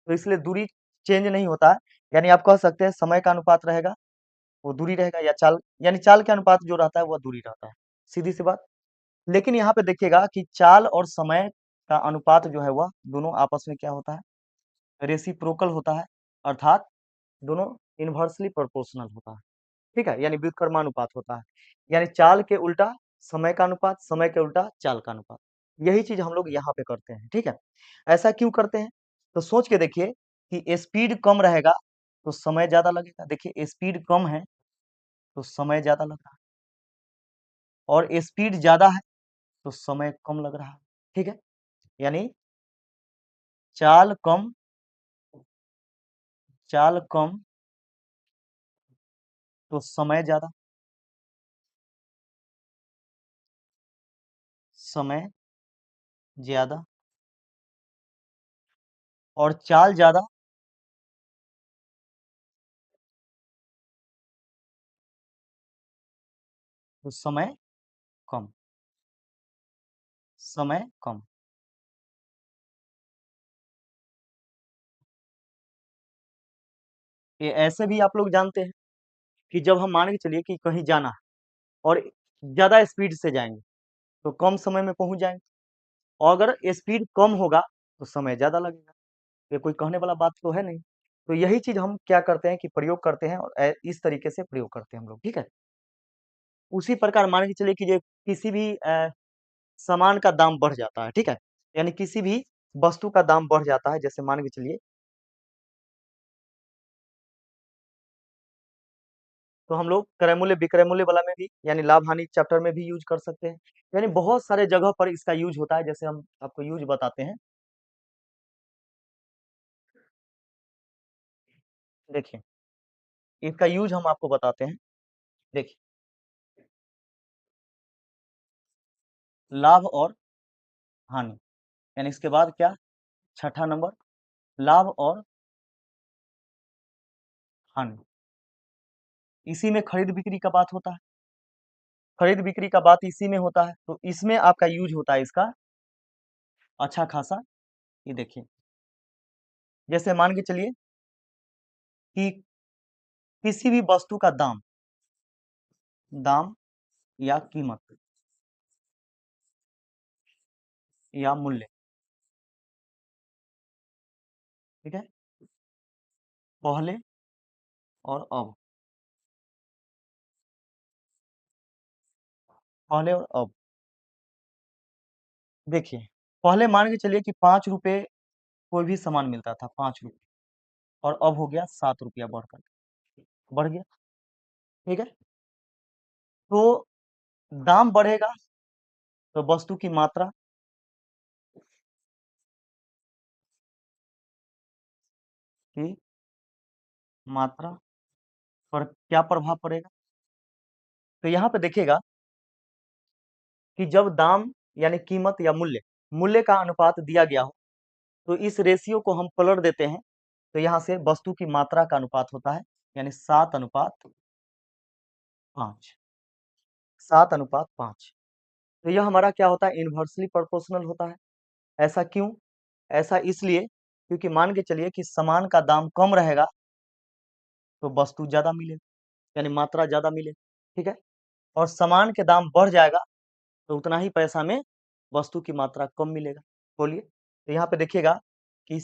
तो इसलिए दूरी चेंज नहीं होता है, यानी आप कह सकते हैं समय का अनुपात रहेगा वो दूरी रहेगा, या चाल यानी चाल के अनुपात जो रहता है वह दूरी रहता है, सीधी सी बात। लेकिन यहाँ पे देखिएगा कि चाल और समय का अनुपात जो है वह दोनों आपस में क्या होता है, रेसिप्रोकल होता है, अर्थात दोनों इन्वर्सली प्रोपोर्शनल होता है। ठीक है, यानी व्युत्क्रमानुपात होता है, यानी चाल के उल्टा समय का अनुपात, समय के उल्टा चाल का अनुपात। यही चीज हम लोग यहाँ पे करते हैं। ठीक है, ऐसा क्यों करते हैं, तो सोच के देखिए कि स्पीड कम रहेगा तो समय ज्यादा लगेगा। देखिए स्पीड कम है तो समय ज्यादा लग रहा है, और स्पीड ज्यादा है तो समय कम लग रहा है। ठीक है, यानी चाल कम, चाल कम तो समय ज्यादा, समय ज्यादा, और चाल ज्यादा तो समय कम, समय कम। ये ऐसे भी आप लोग जानते हैं कि जब हम मान के चलिए कि कहीं जाना है और ज्यादा स्पीड से जाएंगे तो कम समय में पहुंच जाएंगे, और अगर स्पीड कम होगा तो समय ज्यादा लगेगा। ये कोई कहने वाला बात तो है नहीं। तो यही चीज हम क्या करते हैं कि प्रयोग करते हैं, और इस तरीके से प्रयोग करते हैं हम लोग। ठीक है, उसी प्रकार मान के चलिए कि ये किसी भी सामान का दाम बढ़ जाता है। ठीक है, यानी किसी भी वस्तु का दाम बढ़ जाता है, जैसे मान के चलिए तो हम लोग क्रय मूल्य विक्रय मूल्य वाला में भी, यानी लाभ हानि चैप्टर में भी यूज कर सकते हैं। यानी बहुत सारे जगह पर इसका यूज होता है। जैसे हम आपको यूज बताते हैं, देखिए इसका यूज हम आपको बताते हैं। देखिए लाभ और हानि, यानी इसके बाद क्या, छठा नंबर, लाभ और हानि। इसी में खरीद बिक्री का बात होता है, खरीद बिक्री का बात इसी में होता है, तो इसमें आपका यूज होता है इसका अच्छा खासा। ये देखिए जैसे मान के चलिए कि किसी भी वस्तु का दाम, दाम या कीमत या मूल्य, ठीक है, पहले और अब, पहले और अब। देखिए पहले मान के चलिए कि 5 रुपए कोई भी सामान मिलता था, 5 रुपए, और अब हो गया 7 रुपया बढ़कर, बढ़ गया। ठीक है, तो दाम बढ़ेगा तो वस्तु की मात्रा, की मात्रा पर क्या प्रभाव पड़ेगा, तो यहाँ पे देखिएगा कि जब दाम यानी कीमत या मूल्य, मूल्य का अनुपात दिया गया हो तो इस रेशियो को हम पलट देते हैं, तो यहाँ से वस्तु की मात्रा का अनुपात होता है, यानी 7:5, 7:5। तो यह हमारा क्या होता है, इन्वर्सली प्रोपोर्शनल होता है। ऐसा क्यों, ऐसा इसलिए क्योंकि मान के चलिए कि सामान का दाम कम रहेगा तो वस्तु ज्यादा मिले, यानी मात्रा ज्यादा मिले। ठीक है, और सामान के दाम बढ़ जाएगा तो उतना ही पैसा में वस्तु की मात्रा कम मिलेगा। बोलिए, तो यहाँ पे देखिएगा कि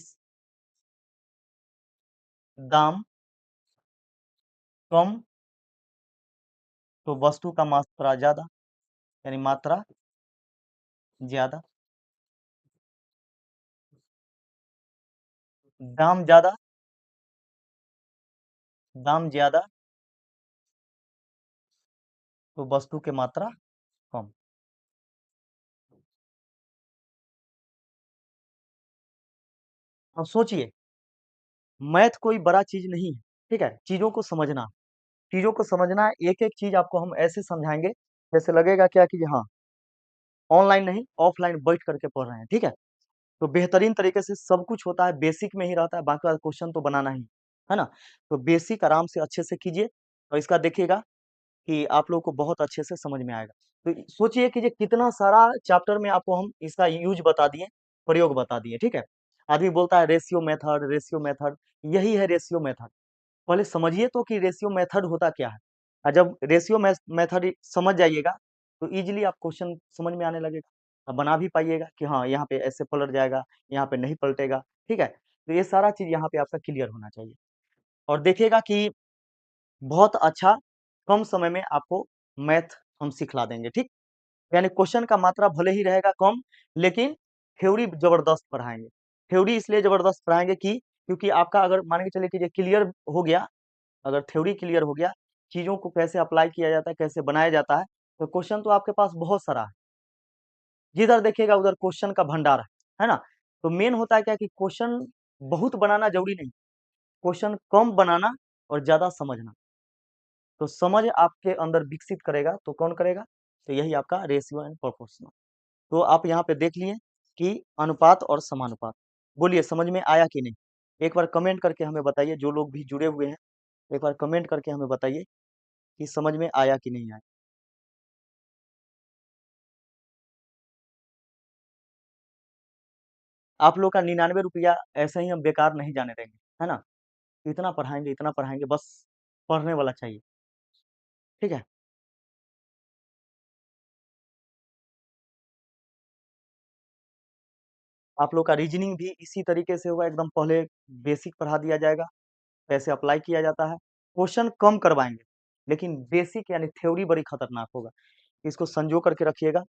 दाम कम तो वस्तु का मात्रा ज्यादा, यानी मात्रा ज्यादा, दाम ज्यादा, दाम ज्यादा तो वस्तु की मात्रा कम। अब सोचिए, मैथ कोई बड़ा चीज नहीं है। ठीक है, चीजों को समझना, चीजों को समझना, एक एक चीज आपको हम ऐसे समझाएंगे जैसे लगेगा क्या कि हाँ ऑनलाइन नहीं ऑफलाइन बैठ करके पढ़ रहे हैं। ठीक है, तो बेहतरीन तरीके से सब कुछ होता है, बेसिक में ही रहता है, बाकी वाला क्वेश्चन तो बनाना ही है ना। तो बेसिक आराम से अच्छे से कीजिए, और इसका देखिएगा कि आप लोग को बहुत अच्छे से समझ में आएगा। तो सोचिए कि ये कितना सारा चैप्टर में आपको हम इसका यूज बता दिए, प्रयोग बता दिए। ठीक है, आदमी बोलता है रेशियो मेथड, रेशियो मेथड, यही है रेशियो मेथड। पहले समझिए तो कि रेशियो मेथड होता क्या है। और जब रेशियो मेथड समझ जाइएगा तो इजीली आप क्वेश्चन समझ में आने लगेगा, आप बना भी पाइएगा कि हाँ यहाँ पे ऐसे पलट जाएगा, यहाँ पे नहीं पलटेगा। ठीक है, तो ये सारा चीज यहाँ पे आपका क्लियर होना चाहिए। और देखिएगा कि बहुत अच्छा कम समय में आपको मैथ हम सिखला देंगे। ठीक, यानी क्वेश्चन का मात्रा भले ही रहेगा कम, लेकिन थ्योरी जबरदस्त पढ़ाएंगे। थ्योरी इसलिए जबरदस्त पढ़ाएंगे कि क्योंकि आपका अगर मान के चलिए कि ये क्लियर हो गया, अगर थ्योरी क्लियर हो गया, चीजों को कैसे अप्लाई किया जाता है, कैसे बनाया जाता है, तो क्वेश्चन तो आपके पास बहुत सारा है, जिधर देखिएगा उधर क्वेश्चन का भंडार है ना। तो मेन होता है क्या कि क्वेश्चन बहुत बनाना जरूरी नहीं, क्वेश्चन कम बनाना और ज्यादा समझना। तो समझ आपके अंदर विकसित करेगा तो कौन करेगा, तो यही आपका रेशियो एंड प्रोपोर्शनल। तो आप यहाँ पे देख लिए कि अनुपात और समानुपात। बोलिए समझ में आया कि नहीं, एक बार कमेंट करके हमें बताइए, जो लोग भी जुड़े हुए हैं एक बार कमेंट करके हमें बताइए कि समझ में आया कि नहीं आया। आप लोग का 99 रुपया ऐसे ही हम बेकार नहीं जाने देंगे, है ना। इतना पढ़ाएंगे बस पढ़ने वाला चाहिए। ठीक है, आप लोग का रीजनिंग भी इसी तरीके से होगा, एकदम पहले बेसिक पढ़ा दिया जाएगा, कैसे अप्लाई किया जाता है, क्वेश्चन कम करवाएंगे, लेकिन बेसिक यानी थ्योरी बड़ी खतरनाक होगा, इसको संजो करके रखिएगा।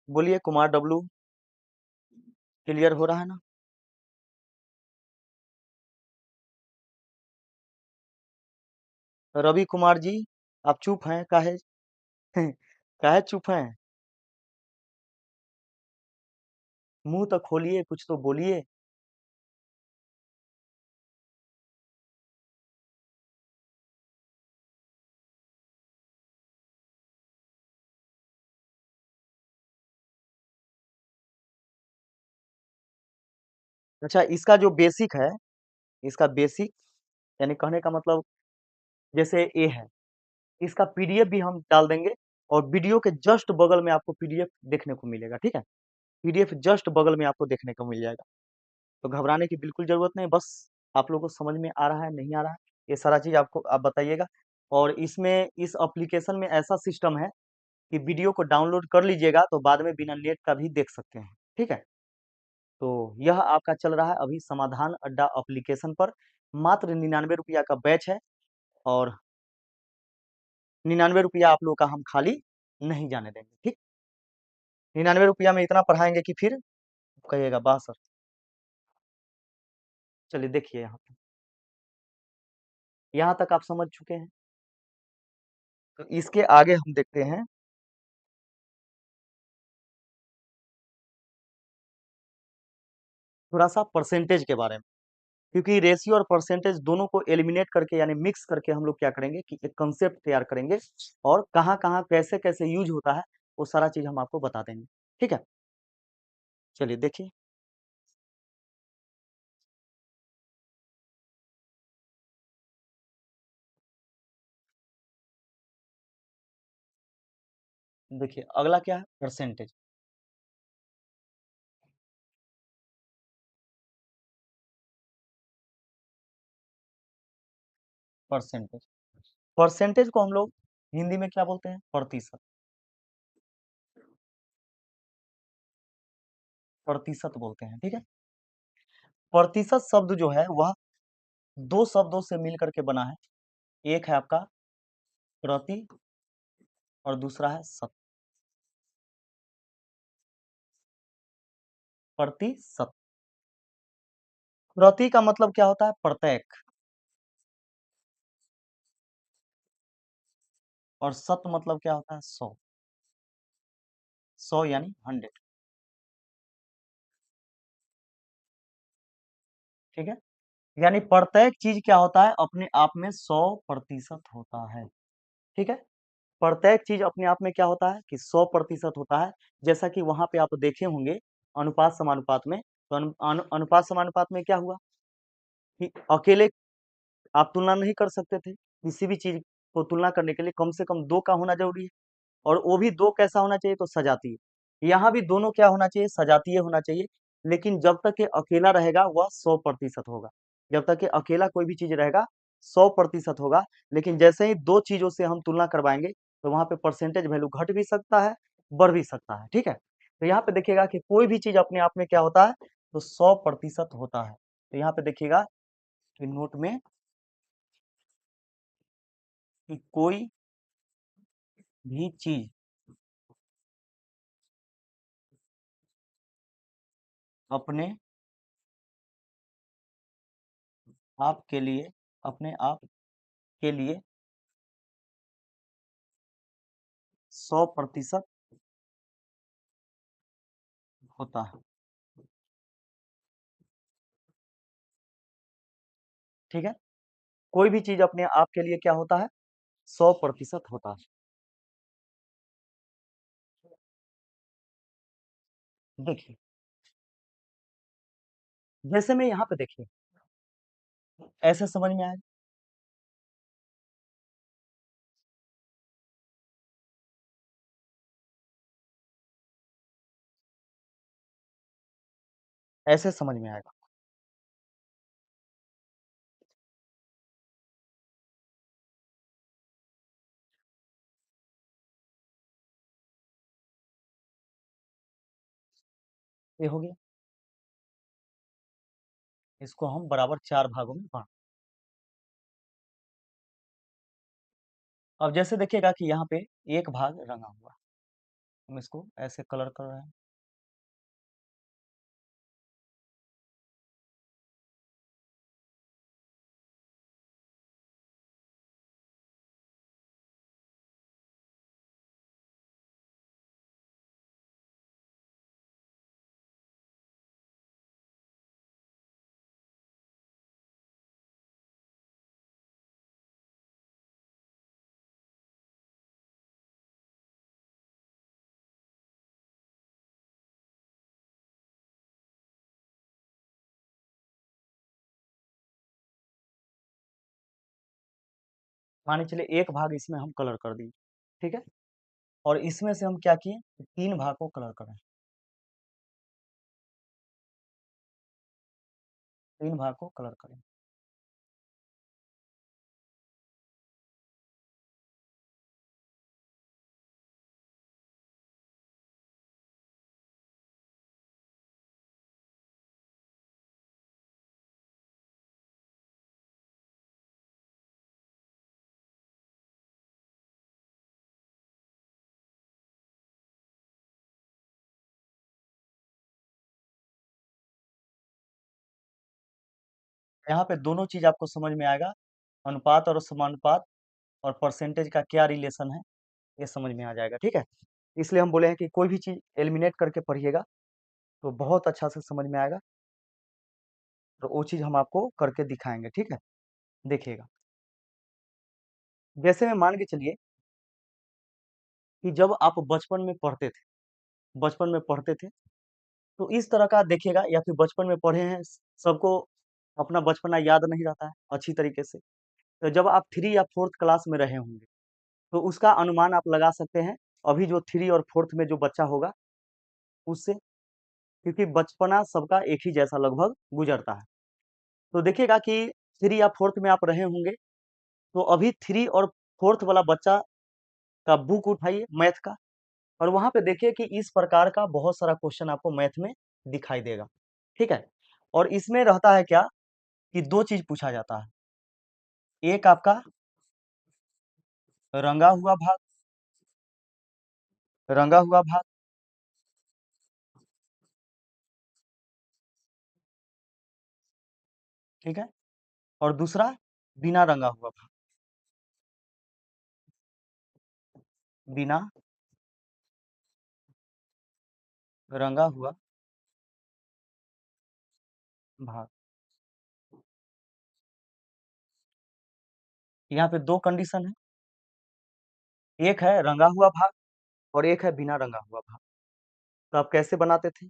बोलिए कुमार डब्लू, क्लियर हो रहा है ना। रवि कुमार जी, आप चुप हैं काहे? काहे चुप हैं? मुंह तो खोलिए, कुछ तो बोलिए। अच्छा, इसका जो बेसिक है, इसका बेसिक यानी कहने का मतलब जैसे ए है, इसका पीडीएफ भी हम डाल देंगे, और वीडियो के जस्ट बगल में आपको पीडीएफ देखने को मिलेगा। ठीक है, पीडीएफ जस्ट बगल में आपको देखने को मिल जाएगा, तो घबराने की बिल्कुल जरूरत नहीं। बस आप लोगों को समझ में आ रहा है नहीं आ रहा है, ये सारा चीज आपको आप बताइएगा। और इसमें इस एप्लीकेशन में ऐसा सिस्टम है कि वीडियो को डाउनलोड कर लीजिएगा तो बाद में बिना नेट का भी देख सकते हैं। ठीक है, तो यह आपका चल रहा है अभी समाधान अड्डा एप्लीकेशन पर, मात्र 99 रुपया का बैच है, और 99 रुपया आप लोग का हम खाली नहीं जाने देंगे। ठीक, 99 रुपया में इतना पढ़ाएंगे कि फिर कहिएगा वाह सर। चलिए देखिए यहाँ तक आप समझ चुके हैं, तो इसके आगे हम देखते हैं थोड़ा सा परसेंटेज के बारे में, क्योंकि रेशियो और परसेंटेज दोनों को एलिमिनेट करके यानी मिक्स करके हम लोग क्या करेंगे कि एक कंसेप्ट तैयार करेंगे, और कहाँ कहाँ कैसे कैसे यूज होता है वो सारा चीज हम आपको बता देंगे। ठीक है, चलिए देखिए। देखिए अगला क्या है, परसेंटेज। परसेंटेज, परसेंटेज को हम लोग हिंदी में क्या बोलते हैं, प्रतिशत। प्रतिशत बोलते हैं। ठीक है, प्रतिशत शब्द जो है वह दो शब्दों से मिल करके बना है, एक है आपका प्रति और दूसरा है शत। प्रतिशत, प्रति का मतलब क्या होता है, प्रत्येक, और शत मतलब क्या होता है, 100। 100 यानी 100। ठीक है, यानी प्रत्येक चीज क्या होता है, अपने आप में 100% होता है। ठीक है, प्रत्येक चीज अपने आप में क्या होता है कि 100% होता है। जैसा कि वहां पे आप देखे होंगे अनुपात समानुपात में, तो अनुपात समानुपात में क्या हुआ कि अकेले आप तुलना नहीं कर सकते थे, किसी भी चीज को तुलना करने के लिए कम से कम दो का होना जरूरी है, और वो भी दो कैसा होना चाहिए, तो सजातीय। यहाँ भी दोनों क्या होना चाहिए, सजातीय होना चाहिए। लेकिन जब तक ये अकेला रहेगा वह 100% होगा। जब तक ये अकेला कोई भी चीज रहेगा 100% होगा। लेकिन जैसे ही दो चीजों से हम तुलना करवाएंगे तो वहां पे परसेंटेज वैल्यू घट भी सकता है, बढ़ भी सकता है। ठीक है, तो यहाँ पे देखिएगा कि कोई भी चीज अपने आप में क्या होता है, तो 100% होता है। तो यहाँ पे देखिएगा कि नोट में कि कोई भी चीज अपने आप के लिए, अपने आप के लिए 100% होता है। ठीक है, कोई भी चीज अपने आप के लिए क्या होता है, 100% होता है। देखिए, जैसे में यहाँ पे देखिए, ऐसे समझ में आएगा, ऐसे समझ में आएगा। ये हो गया, इसको हम बराबर 4 भागों में बांट। अब जैसे देखिएगा कि यहाँ पे एक भाग रंगा हुआ है, हम इसको ऐसे कलर कर रहे हैं। माने चलिए एक भाग इसमें हम कलर कर दिए। ठीक है, और इसमें से हम क्या किए, 3 भाग को कलर करें, 3 भाग को कलर करें। यहाँ पे दोनों चीज आपको समझ में आएगा, अनुपात और समानुपात और परसेंटेज का क्या रिलेशन है, ये समझ में आ जाएगा। ठीक है, इसलिए हम बोले हैं कि कोई भी चीज एलिमिनेट करके पढ़िएगा तो बहुत अच्छा से समझ में आएगा, और वो चीज हम आपको करके दिखाएंगे। ठीक है, देखिएगा, जैसे में मान के चलिए कि जब आप बचपन में पढ़ते थे, बचपन में पढ़ते थे, तो इस तरह का देखिएगा, या फिर बचपन में पढ़े हैं, सबको अपना बचपना याद नहीं रहता है अच्छी तरीके से। तो जब आप 3 या 4th क्लास में रहे होंगे तो उसका अनुमान आप लगा सकते हैं अभी जो 3 और 4th में जो बच्चा होगा उससे, क्योंकि बचपना सबका एक ही जैसा लगभग गुजरता है। तो देखिएगा कि 3 या 4th में आप रहे होंगे, तो अभी 3 और 4th वाला बच्चा का बुक उठाइए मैथ का, और वहां पे देखिए कि इस प्रकार का बहुत सारा क्वेश्चन आपको मैथ में दिखाई देगा। ठीक है, और इसमें रहता है क्या, कि दो चीज पूछा जाता है, एक आपका रंगा हुआ भाग, रंगा हुआ भाग, ठीक है, और दूसरा बिना रंगा हुआ भाग, बिना रंगा हुआ भाग। यहाँ पे दो कंडीशन है, एक है रंगा हुआ भाग और एक है बिना रंगा हुआ भाग। तो आप कैसे बनाते थे,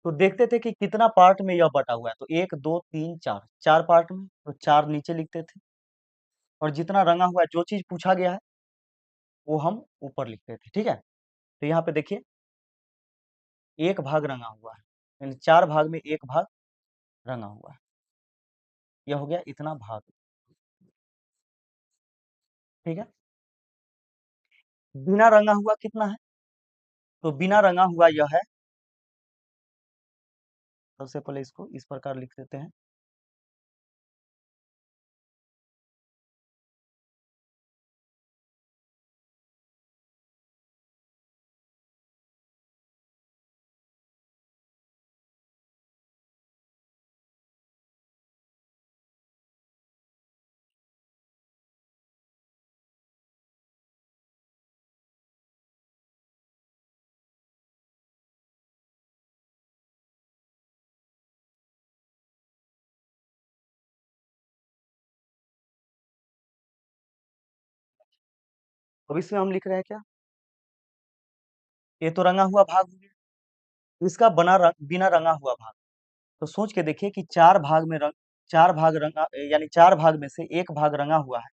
तो देखते थे कि कितना पार्ट में यह बटा हुआ है, तो 1 2 3 4, 4 पार्ट में, तो 4 नीचे लिखते थे, और जितना रंगा हुआ है जो चीज पूछा गया है वो हम ऊपर लिखते थे। ठीक है, तो यहाँ पे देखिए एक भाग रंगा हुआ है, यानी 4 भाग में 1 भाग रंगा हुआ है। यह हो गया इतना भाग। ठीक है। बिना रंगा हुआ कितना है? तो बिना रंगा हुआ यह है, सबसे पहले इसको इस प्रकार लिख देते हैं। अब इसमें हम लिख रहे हैं क्या? ये तो रंगा हुआ भाग हो गया। इसका बिना रंगा हुआ भाग। तो सोच के देखिए कि 4 भाग रंगा, यानी 4 भाग में से 1 भाग रंगा हुआ है,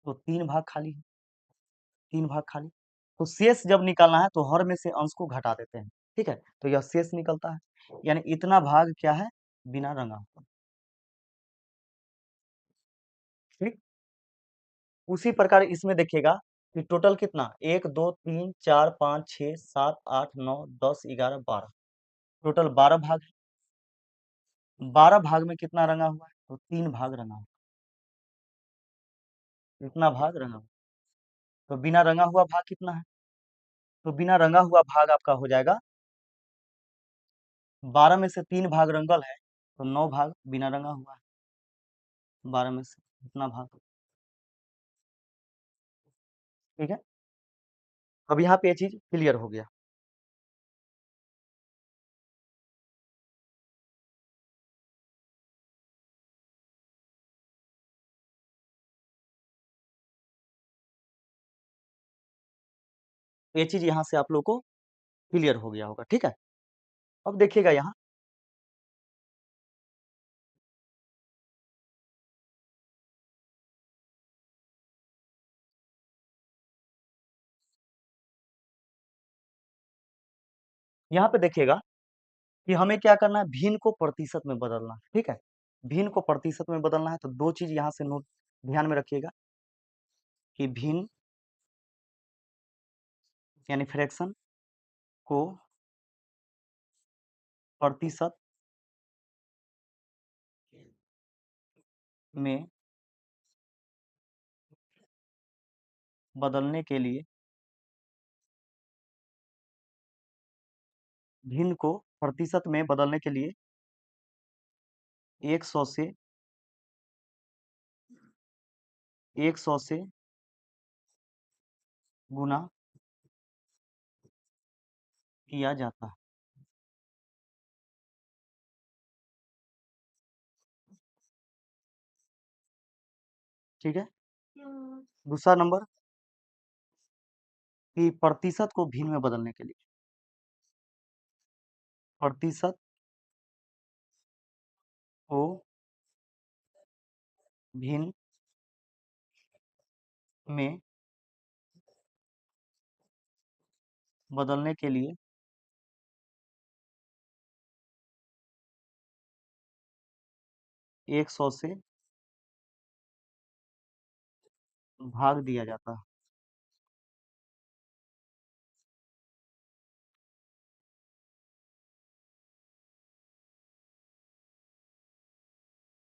तो 3 भाग खाली है। 3 भाग खाली। तो शेष जब निकालना है तो हर में से अंश को घटा देते हैं। ठीक है, तो यह शेष निकलता है, यानी इतना भाग क्या है? बिना रंगा हुआ। ठीक। उसी प्रकार इसमें देखिएगा कि टोटल कितना, 1 2 3 4 5 6 7 8 9 10 11 12, टोटल 12 भाग है। 12 भाग में कितना रंगा हुआ है? तो 3 भाग रंगा हुआ है। इतना भाग रंगा हुआ। तो बिना रंगा हुआ भाग कितना है? तो बिना रंगा हुआ भाग आपका हो जाएगा, 12 में से 3 भाग रंगल है, तो 9 भाग बिना रंगा हुआ है। 12 में से इतना भाग। ठीक है। अब यहाँ पे ये चीज क्लियर हो गया। ये चीज यहाँ से आप लोग को क्लियर हो गया होगा। ठीक है। अब देखिएगा यहाँ, यहाँ पे देखिएगा कि हमें क्या करना है, भिन्न को प्रतिशत में बदलना है। ठीक है। भिन्न को प्रतिशत में बदलना है, तो दो चीज यहाँ से नोट ध्यान में रखिएगा कि भिन्न यानी फ्रैक्शन को प्रतिशत में बदलने के लिए, भिन्न को प्रतिशत में बदलने के लिए 100 से 100 से गुना किया जाता है। ठीक है। दूसरा नंबर कि प्रतिशत को भिन्न में बदलने के लिए, प्रतिशत को भिन्न में बदलने के लिए 100 से भाग दिया जाता है।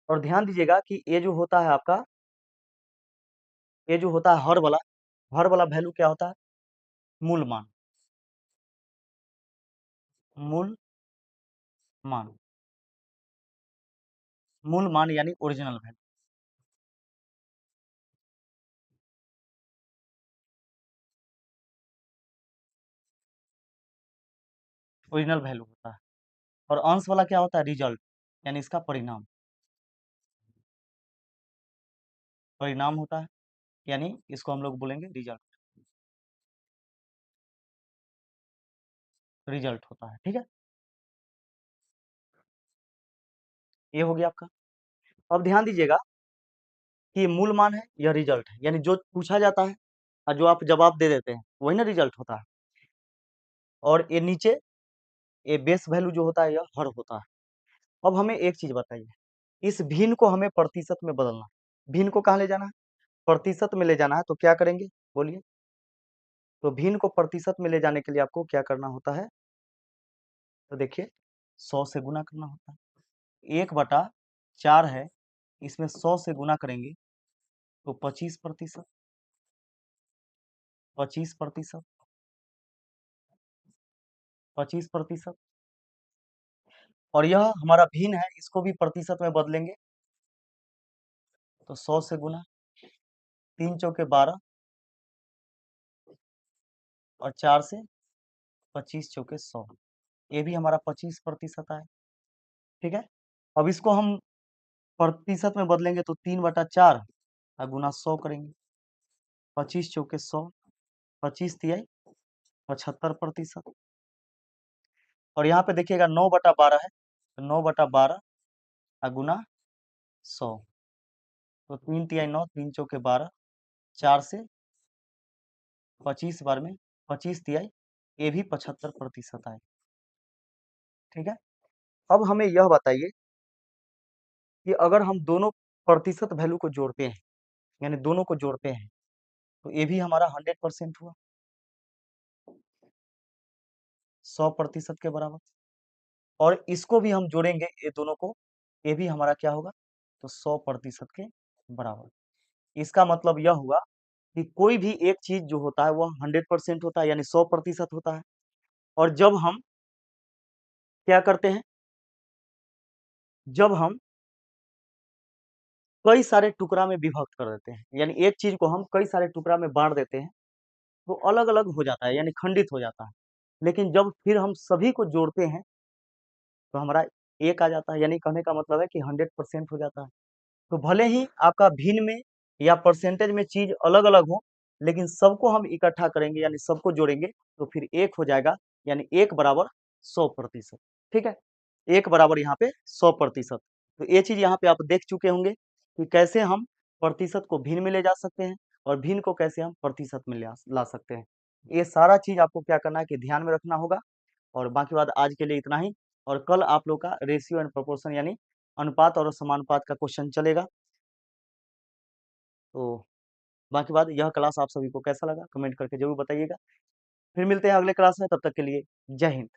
और ध्यान दीजिएगा कि ये जो होता है आपका, ये जो होता है हर वाला वैल्यू क्या होता है? मूल मान। मूल मान। मूल मान यानी ओरिजिनल वैल्यू। ओरिजिनल वैल्यू होता है। और अंश वाला क्या होता है? रिजल्ट, यानी इसका परिणाम। परिणाम होता है, यानी इसको हम लोग बोलेंगे रिजल्ट। रिजल्ट होता है। ठीक है। ये हो गया आपका। अब ध्यान दीजिएगा कि ये मूल मान है, यह रिजल्ट है, यानी जो पूछा जाता है और जो आप जवाब दे देते हैं वही ना रिजल्ट होता है। और ये नीचे ये बेस वैल्यू जो होता है यह हर होता है। अब हमें एक चीज बताइए, इस भिन्न को हमें प्रतिशत में बदलना, भिन्न को कहाँ ले जाना है, प्रतिशत में ले जाना है, तो क्या करेंगे बोलिए। तो भिन्न को प्रतिशत में ले जाने के लिए आपको क्या करना होता है, तो देखिए 100 से गुना करना होता है। 1/4 है, इसमें 100 से गुना करेंगे तो 25%, 25%, 25%। और यह हमारा भिन्न है, इसको भी प्रतिशत में बदलेंगे तो 100 से गुना, 3 चौके 12 और 4 से 25 चौके 100, ये भी हमारा 25% आए। ठीक है, अब इसको हम प्रतिशत में बदलेंगे तो 3/4 और गुना 100 करेंगे, 25 चौके 100, 25 तिहाई 75%। और यहाँ पे देखिएगा 9/12 है, तो 9/12 और गुना 100, तो 3 तिहाई 9, 3 चौके 12, 4 से 25 बार में 25 तिहाई, ये भी 75% आए। ठीक है, अब हमें यह बताइए कि अगर हम दोनों प्रतिशत वैल्यू को जोड़ते हैं, यानी दोनों को जोड़ते हैं, तो ये भी हमारा 100% हुआ, 100% के बराबर। और इसको भी हम जोड़ेंगे ये दोनों को, ये भी हमारा क्या होगा, तो 100% के बराबर। इसका मतलब यह हुआ कि कोई भी एक चीज जो होता है वह 100% होता है, यानी 100% होता है। और जब हम क्या करते हैं, जब हम कई सारे टुकड़ा में विभक्त कर देते हैं, यानी एक चीज को हम कई सारे टुकड़ा में बांट देते हैं, तो अलग अलग हो जाता है, यानी खंडित हो जाता है। लेकिन जब फिर हम सभी को जोड़ते हैं तो हमारा एक आ जाता है, यानी कहने का मतलब है कि 100% हो जाता है। तो भले ही आपका भिन्न में या परसेंटेज में चीज अलग अलग हो, लेकिन सबको हम इकट्ठा करेंगे यानी सबको जोड़ेंगे तो फिर एक हो जाएगा, यानी एक बराबर 100%। ठीक है, एक बराबर यहाँ पे 100%। तो ये चीज यहाँ पे आप देख चुके होंगे कि कैसे हम प्रतिशत को भिन्न में ले जा सकते हैं और भिन्न को कैसे हम प्रतिशत में ला सकते हैं। ये सारा चीज आपको क्या करना है कि ध्यान में रखना होगा। और बाकी बात आज के लिए इतना ही। और कल आप लोग का रेशियो एंड प्रोपोर्शन यानी अनुपात और समानुपात का क्वेश्चन चलेगा। तो बाकी बात, यह क्लास आप सभी को कैसा लगा कमेंट करके जरूर बताइएगा। फिर मिलते हैं अगले क्लास में, तब तक के लिए जय हिंद।